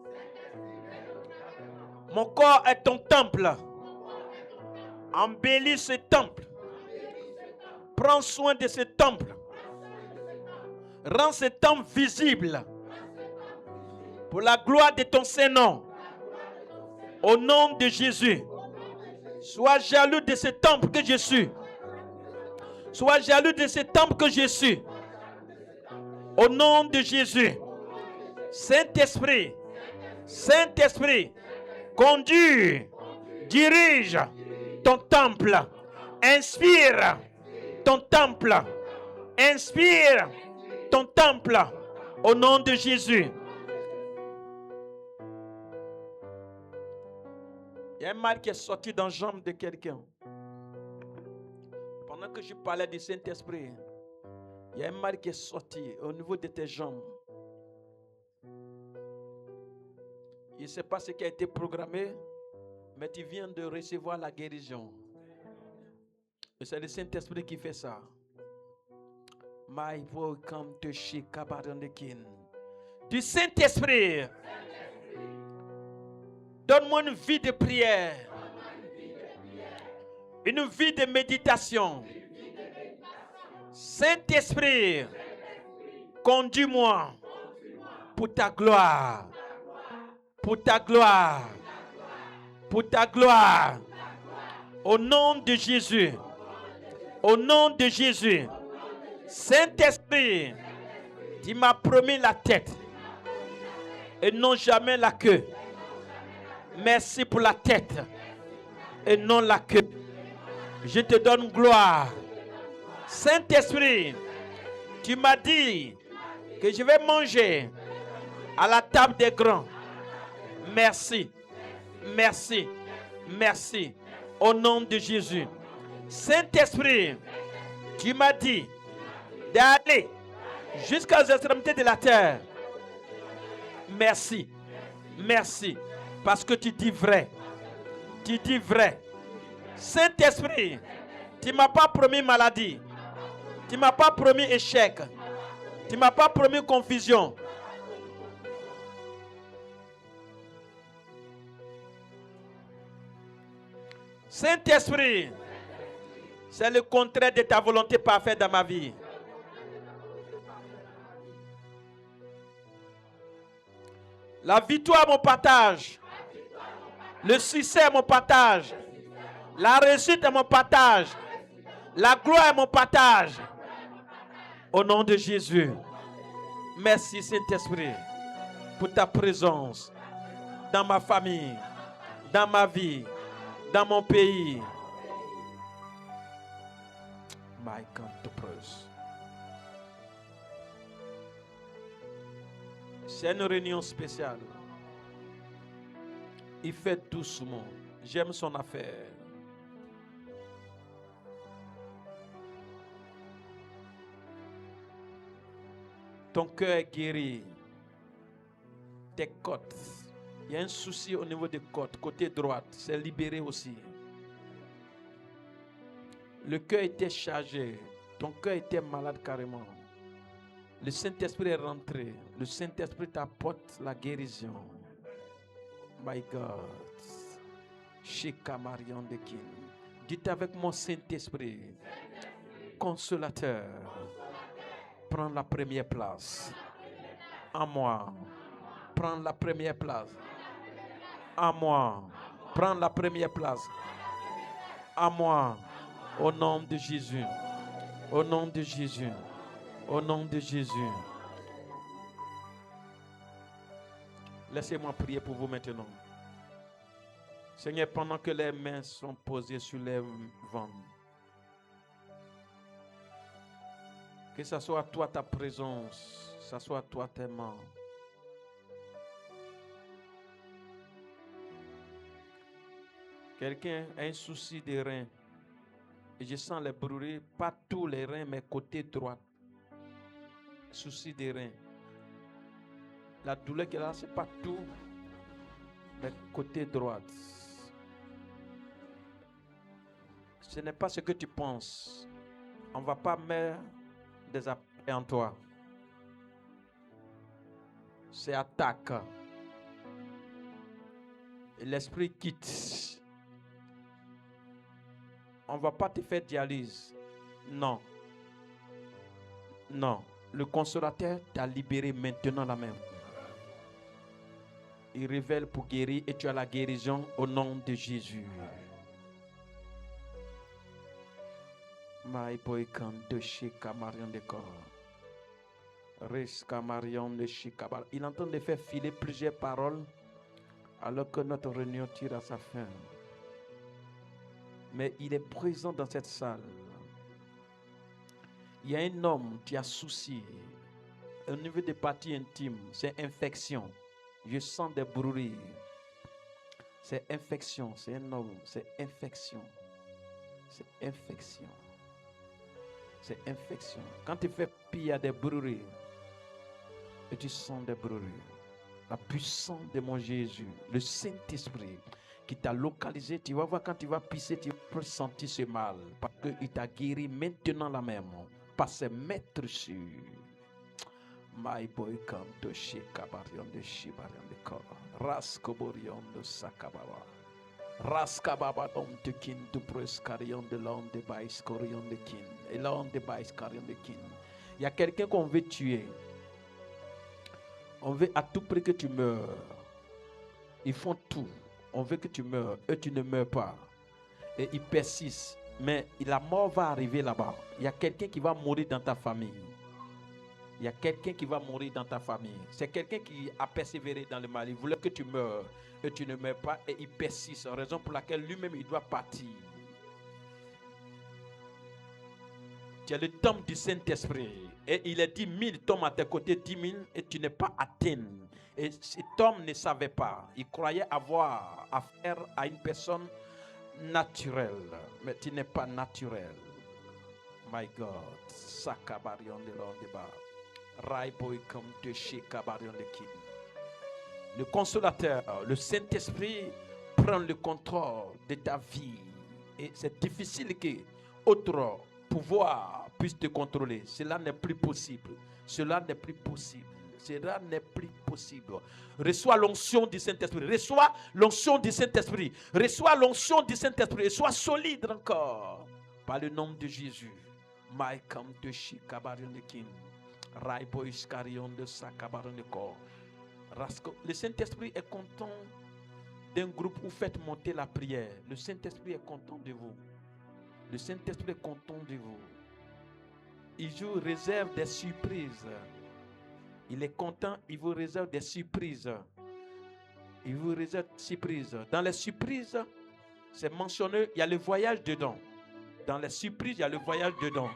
Mon corps est ton temple. Embellis ce temple. Prends soin de ce temple. Rends ce temple visible. Pour la gloire de ton Saint-Nom. Au nom de Jésus. Sois jaloux de ce temple que je suis. Sois jaloux de ce temple que je suis. Au nom de Jésus. Saint-Esprit. Saint-Esprit. Conduis. Dirige ton temple. Inspire ton temple. Inspire ton temple. Au nom de Jésus. Il y a un mal qui est sorti dans la jambe de quelqu'un. Pendant que je parlais du Saint-Esprit, il y a un mal qui est sorti au niveau de tes jambes. Je ne sais pas ce qui a été programmé, mais tu viens de recevoir la guérison. Et c'est le Saint-Esprit qui fait ça. My boy come to Shikabarandekin. Du Saint-Esprit. Donne-moi une vie de prière. Une vie de méditation. Saint-Esprit, conduis-moi pour ta gloire. Pour ta gloire. Pour ta gloire. Au nom de Jésus. Au nom de Jésus. Saint-Esprit, tu m'as promis la tête et non jamais la queue. Merci pour la tête et non la queue. Je te donne gloire. Saint-Esprit, tu m'as dit que je vais manger à la table des grands. Merci, merci, merci. Au nom de Jésus. Saint-Esprit, tu m'as dit d'aller jusqu'aux extrémités de la terre. Merci, merci. Parce que tu dis vrai. Tu dis vrai. Saint-Esprit, tu ne m'as pas promis maladie. Tu ne m'as pas promis échec. Tu ne m'as pas promis confusion. Saint-Esprit, c'est le contraire de ta volonté parfaite dans ma vie. La victoire, mon partage. Le succès, mon partage. La réussite est mon partage. La gloire est mon partage. Au nom de Jésus. Merci Saint-Esprit pour ta présence dans ma famille, dans ma vie, dans mon pays. My God, c'est une réunion spéciale. Il fait doucement. J'aime son affaire. Ton cœur est guéri. Tes côtes, Il y a un souci au niveau des côtes, côté droite. C'est libéré aussi. Le cœur était chargé. Ton cœur était malade carrément. Le Saint-Esprit est rentré. Le Saint-Esprit t'apporte la guérison. My God. Shika Marion de Kin. Dites avec mon Saint-Esprit. Consolateur. Prends la première place. En moi. Prends la première place. En moi. Prends la première place. En moi. Au nom de Jésus. Au nom de Jésus. Au nom de Jésus. Laissez-moi prier pour vous maintenant. Seigneur, pendant que les mains sont posées sur les ventres, que ce soit toi ta présence, que ce soit toi tes mains. Quelqu'un a un souci des reins. Et je sens les brûler, pas tous les reins, mais côté droit. Souci des reins. La douleur qu'elle a, c'est pas tout, mais côté droit. Ce n'est pas ce que tu penses. On ne va pas mettre des appels en toi. C'est attaque. Et l'esprit quitte. On ne va pas te faire dialyse. Non. Non. Le consolateur t'a libéré maintenant la même. Il révèle pour guérir et tu as la guérison au nom de Jésus. My boy can de Shika Marion de corps. Reska Marion de Shika. Il est en train de faire filer plusieurs paroles alors que notre réunion tire à sa fin. Mais il est présent dans cette salle. Il y a un homme qui a souci au niveau des parties intimes. C'est infection. Je sens des bruits. C'est infection. C'est un homme. C'est infection. C'est infection. C'est infection. Quand tu fais pire, il y a des bruits. Et tu sens des bruits. La puissance de mon Jésus, le Saint-Esprit qui t'a localisé, tu vas voir quand tu vas pisser, tu peux sentir ce mal. Parce qu'il t'a guéri maintenant la même. Par ses maîtres sur. My boy come to Shikabarion de Shibarion de Kor. Raskoborion de Sakababa. Raskababa dom te kin to prescarion de l'on de Baïskorion de kin. Et l'on de Baïskarion de kin. Il y a quelqu'un qu'on veut tuer. On veut à tout prix que tu meurs. Ils font tout. On veut que tu meurs. Eux, tu ne meurs pas. Et ils persistent. Mais la mort va arriver là-bas. Il y a quelqu'un qui va mourir dans ta famille. Il y a quelqu'un qui va mourir dans ta famille. C'est quelqu'un qui a persévéré dans le mal. Il voulait que tu meurs. Et tu ne meurs pas. Et il persiste. Raison pour laquelle lui-même, il doit partir. Tu as le temple du Saint-Esprit. Et il a dit 1000 tombent à tes côtés, 10 000. Et tu n'es pas atteint. Et cet homme ne savait pas. Il croyait avoir affaire à une personne naturelle. Mais tu n'es pas naturel. My God. Sakabarion de l'Ondeba. Raiboy comme de Shikabarion de Kin. Le consolateur, le Saint-Esprit prend le contrôle de ta vie. Et c'est difficile que autre pouvoir puisse te contrôler. Cela n'est plus possible. Cela n'est plus possible. Cela n'est plus possible. Reçois l'onction du Saint-Esprit. Reçois l'onction du Saint-Esprit. Reçois l'onction du Saint-Esprit. Et sois solide encore. Par le nom de Jésus. Maïkam de Shikabarion de Kin. Raibo Iskarion de Sakabaron de Kor. Le Saint-Esprit est content d'un groupe où vous faites monter la prière. Le Saint-Esprit est content de vous. Le Saint-Esprit est content de vous. Il vous réserve des surprises. Il est content, il vous réserve des surprises. Il vous réserve des surprises. Dans les surprises, c'est mentionné, il y a le voyage dedans. Dans les surprises, il y a le voyage dedans.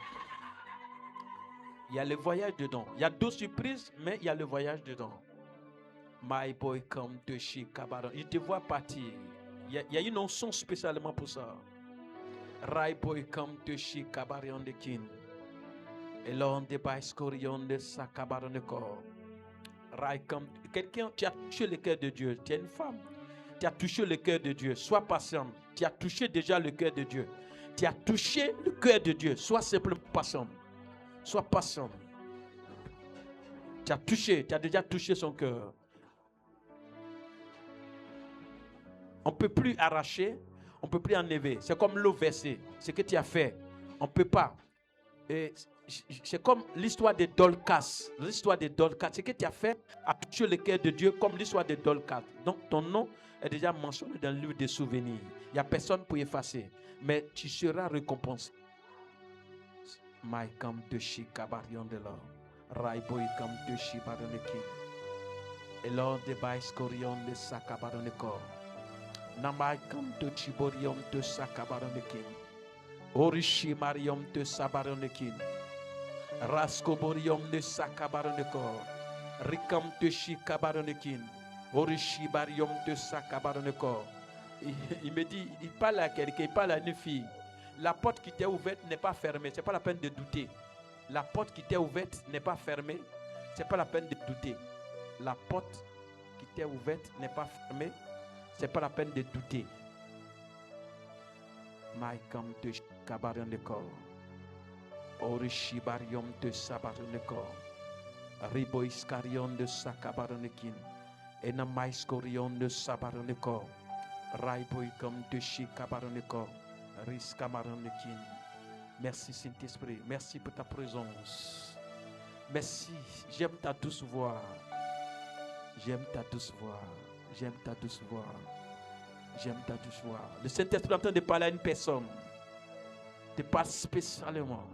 Il y a le voyage dedans. Il y a 2 surprises, mais il y a le voyage dedans. My boy come to Shikabaron. Il te voit partir. Il y a une onction spécialement pour ça. Rai boy come to Shikabaron de Kin. Et l'on de Baïskorion de Sakabaron de Kor. Quelqu'un, tu as touché le cœur de Dieu. Tu es une femme. Tu as touché le cœur de Dieu. Sois patient. Tu as touché déjà le cœur de Dieu. Tu as touché le cœur de Dieu. Sois simplement patient. Sois patient. Tu as déjà touché son cœur. On ne peut plus arracher, on ne peut plus enlever. C'est comme l'eau versée. Ce que tu as fait, on ne peut pas. Et c'est comme l'histoire de Dorcas. L'histoire de Dorcas. Ce que tu as fait a touché le cœur de Dieu comme l'histoire de Dorcas. Donc ton nom est déjà mentionné dans le livre des souvenirs. Il n'y a personne pour effacer. Mais tu seras récompensé. Maïkam de Shikabarion de l'or. Raiboïkam de Shibaroneki. Et l'or de Baïskorion de Sakabaroneko. Namaïkam de Chiborion de Sakabaroneki. Orishi Mariam de Sabaroneki. Raskoborium de Sakabaroneko. Rikam de Shikabaroneki. Orishi Mariam de Sakabaroneko. Il me dit, il parle à quelqu'un, il parle à une fille. La porte qui t'est ouverte n'est pas fermée, c'est pas la peine de douter. La porte qui t'est ouverte n'est pas fermée, c'est pas la peine de douter. La porte qui t'est ouverte n'est pas fermée, c'est pas la peine de douter. Maïkam de Kabaron de corps. Orishibarium de Sabaron de corps. Riboiskarion de Sakabaronekin. Enamaiskorion de Sabaron de corps. Raiboikam de Shikabaroneko. Riskamaronekin. Merci Saint-Esprit. Merci pour ta présence. Merci. J'aime ta douce voix. J'aime ta douce voix. J'aime ta douce voix. J'aime ta douce voix. Le Saint-Esprit est en train de parler à une personne. Te parle spécialement.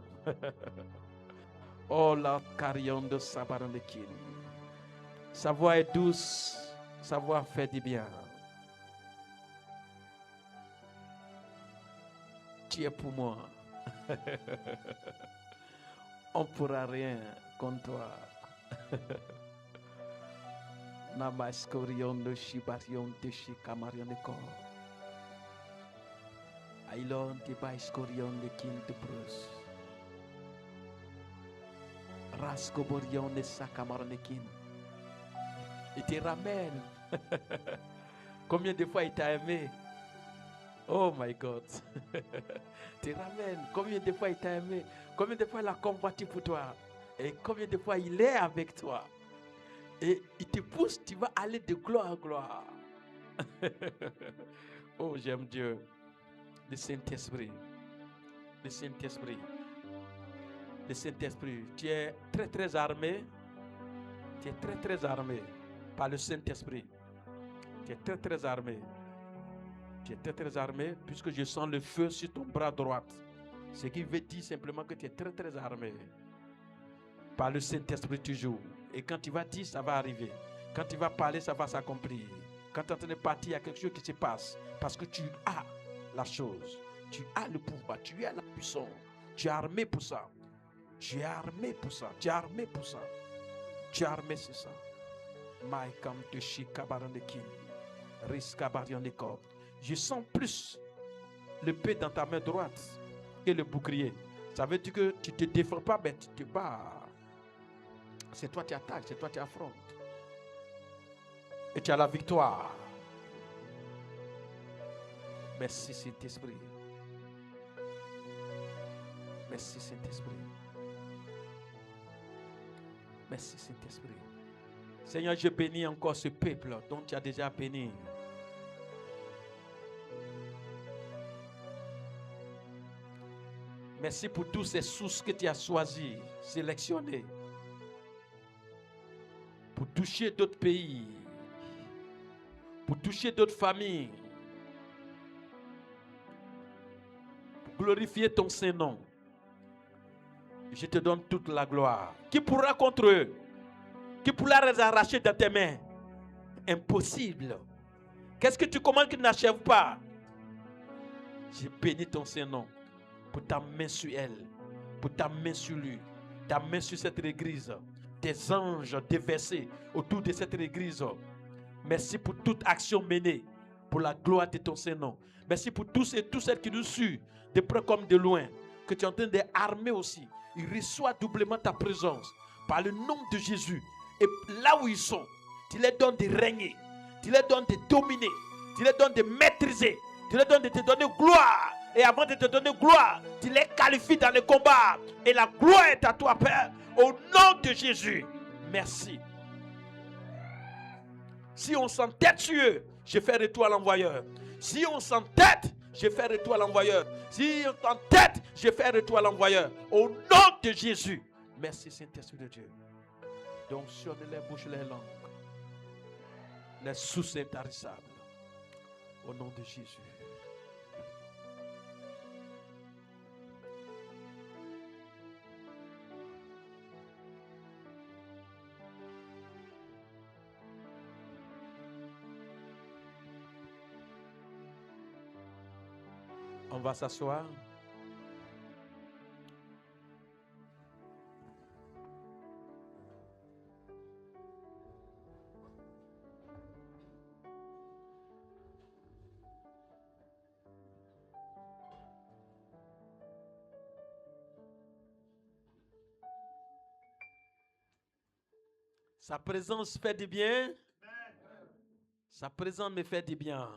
Oh la carillon de Sabaronekin. Sa voix est douce. Sa voix fait du bien. Tu es pour moi. On ne pourra rien contre toi. Namaskorion de Shibarion de Shikamarion de Kor. Ailon de Baiskorion de Kin de Bruce. Raskoborion de Sakamaron de Kin. Il te ramène. Combien de fois il t'a aimé? Oh my God. Te ramène. Combien de fois il t'a aimé? Combien de fois il a combattu pour toi? Et combien de fois il est avec toi? Et il te pousse, tu vas aller de gloire en gloire. Oh, j'aime Dieu. Le Saint-Esprit. Le Saint-Esprit. Le Saint-Esprit. Tu es très très armé. Tu es très très armé par le Saint-Esprit. Tu es très très armé. Tu es très très armé puisque je sens le feu sur ton bras droit. Ce qui veut dire simplement que tu es très très armé. Par le Saint-Esprit toujours. Et quand tu vas dire, ça va arriver. Quand tu vas parler, ça va s'accomplir. Quand tu es en train de partir, il y a quelque chose qui se passe. Parce que tu as la chose. Tu as le pouvoir. Tu as la puissance. Tu es armé pour ça. Tu es armé pour ça. Tu es armé pour ça. Tu es armé, c'est ça. Maïkam de Shikabaran de Kin. Riskabarian de Korb. Je sens plus l'épée dans ta main droite que le bouclier. Ça veut dire que tu ne te défends pas, mais tu te bats. C'est toi qui attaques, c'est toi qui affrontes. Et tu as la victoire. Merci Saint-Esprit. Merci Saint-Esprit. Merci Saint-Esprit. Seigneur, je bénis encore ce peuple dont tu as déjà béni. Merci pour toutes ces sources que tu as choisies, sélectionnées. Pour toucher d'autres pays, pour toucher d'autres familles, pour glorifier ton Saint-Nom. Je te donne toute la gloire. Qui pourra contre eux? Qui pourra les arracher dans tes mains? Impossible. Qu'est-ce que tu commandes qu'ils n'achèvent pas? Je bénis ton Saint-Nom pour ta main sur elle, pour ta main sur lui, ta main sur cette église. Des anges déversés autour de cette église. Merci pour toute action menée pour la gloire de ton Saint-Nom. Merci pour tous et toutes celles qui nous suivent, de près comme de loin, que tu es en train d'armer aussi. Il reçoit doublement ta présence par le nom de Jésus. Et là où ils sont, tu les donnes de régner, tu les donnes de dominer, tu les donnes de maîtriser, tu les donnes de te donner gloire. Et avant de te donner gloire, tu les qualifies dans le combat. Et la gloire est à toi, Père, au nom de Jésus. Merci. Si on s'entête sur eux, je fais retour à l'envoyeur. Si on s'entête, je fais retour à l'envoyeur. Si on s'entête, je fais retour à l'envoyeur. Au nom de Jésus. Merci, Saint-Esprit de Dieu. Donc, sur les bouches, les langues, les sources intarissables. Au nom de Jésus. On va s'asseoir. Sa présence fait du bien. Sa présence me fait du bien.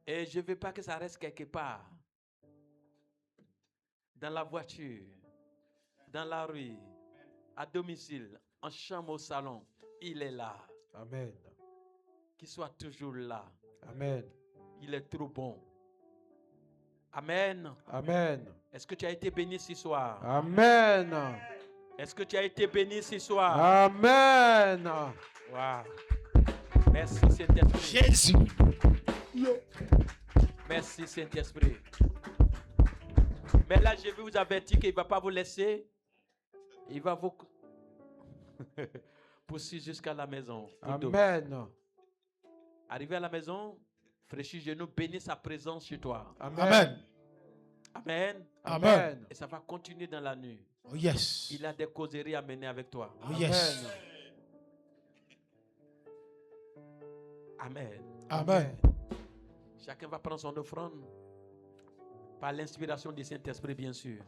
Et je ne veux pas que ça reste quelque part. Dans la voiture, dans la rue, à domicile, en chambre, au salon. Il est là. Amen. Qu'il soit toujours là. Amen. Il est trop bon. Amen. Amen. Est-ce que tu as été béni ce soir? Amen. Est-ce que tu as été béni ce soir? Amen. Wow. Merci Saint-Esprit. Jésus. Merci Saint-Esprit. Mais là, je vais vous avertir qu'il ne va pas vous laisser. Il va vous pousser jusqu'à la maison. Amen. Arrivé à la maison, fraîchis genoux, bénis sa présence chez toi. Amen. Amen. Amen. Et ça va continuer dans la nuit. Oh yes. Il a des causeries à mener avec toi. Oh yes. Amen. Amen. Chacun va prendre son offrande par l'inspiration du Saint-Esprit, bien sûr.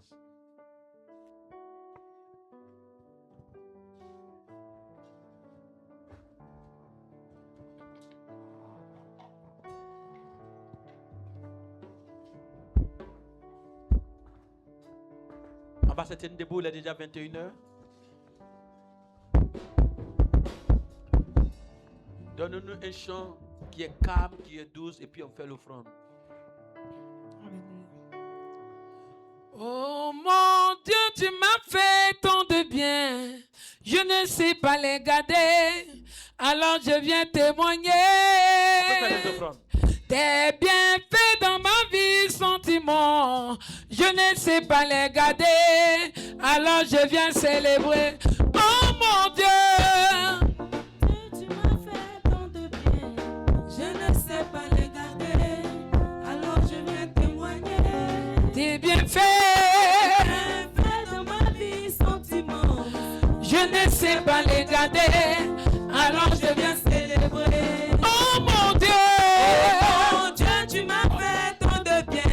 On va se tenir debout, il est déjà 21h. Donne-nous un chant qui est calme, qui est douce, et puis on fait l'offrande. Oh mon Dieu, tu m'as fait tant de bien. Je ne sais pas les garder. Alors je viens témoigner. On peut faire les offrandes. Tes bienfaits dans ma vie, sentiments. Je ne sais pas les garder. Alors je viens célébrer. Oh mon Dieu. Tu m'as fait tant de bien, je ne sais pas les garder, alors je viens témoigner. Tes bienfaits Dans ma vie, sentiments, je ne sais pas les garder. Alors je viens célébrer. Oh mon Dieu. Oh Dieu, tu m'as fait tant de bien,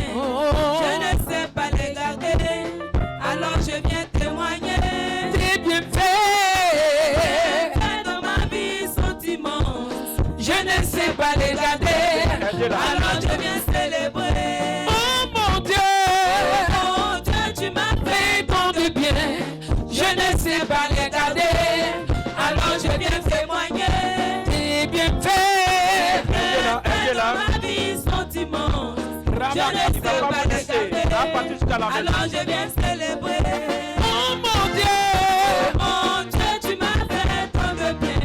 je ne sais pas les garder, alors je viens témoigner. Tes bienfaits Dans ma vie, sentiments, je ne sais pas les garder. alors je viens célébrer. Oh mon Dieu. Oh Dieu, tu m'as fait Fais tant de bien. Je ne sais pas les garder. Alors je viens témoigner. Tes bienfaits. dans ma vie, sentiments, je ne sais pas les garder, alors je viens célébrer. Oh mon Dieu. Oh Dieu, tu m'as fait tant de bien,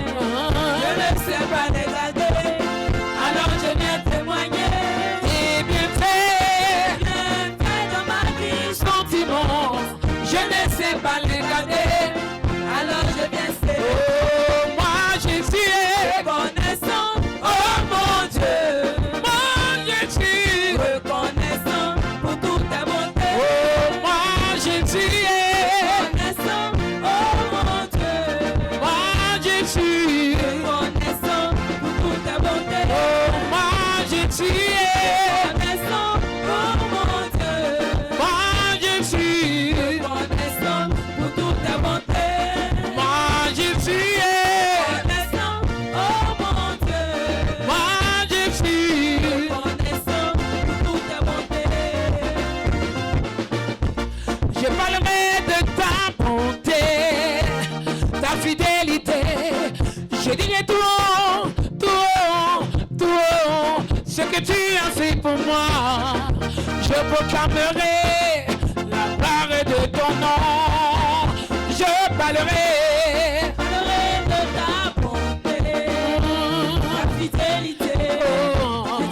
je ne sais pas les garder, alors je viens témoigner. Tes bienfaits. Bienfaits dans ma vie, Sentiments. Je ne sais pas les garder. alors je viens célébrer. Oh moi Jésus. Reconnaissant, Oh mon Dieu. Moi Jésus. reconnaissant pour toutes tes bontés. Oh moi Jésus. que tu as fait pour moi, je proclamerai la gloire de ton nom. Je parlerai de ta bonté, ta fidélité.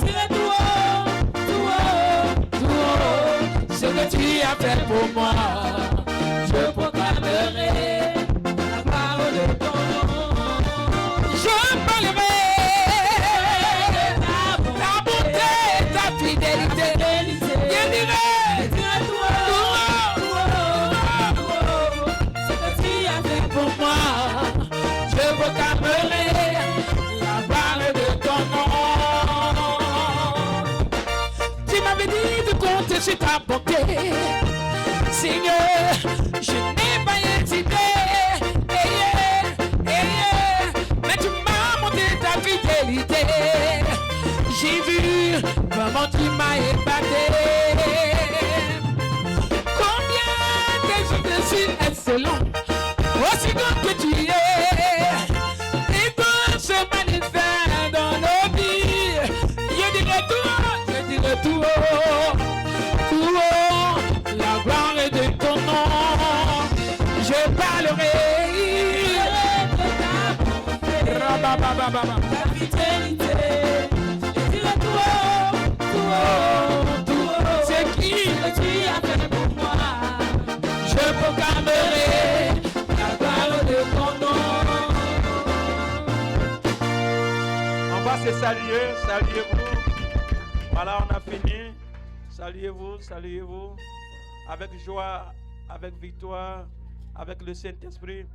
Je dirai tout haut, ce que tu as fait pour moi. je proclamerai la parole de ton nom. Je parlerai ta bonté, ta fidélité. Je dirai ce que tu as fait pour moi. Je proclamerai la gloire de ton nom. Tu m'avais dit de compter sur ta bonté. Seigneur, je n'ai pas hésité. Mais tu m'as montré ta fidélité. J'ai vu comment tu m'as épaté. Combien tes jours je suis excellent, aussi grand que tu es. Et tout se manifeste dans nos vies. Je dirai tout haut, la gloire de ton nom. Je parlerai ta fidélité. Je dirai tout haut, c'est qui ce que tu as fait pour moi. je proclamerai la gloire de ton nom. On va se saluer, saluez-vous. Voilà, on a fini. Saluez-vous, saluez-vous. Avec joie, avec victoire, avec le Saint-Esprit.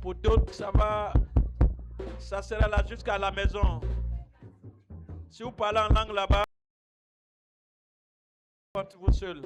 Pour d'autres, ça sera là jusqu'à la maison. Si vous parlez en langue là-bas, vous seul.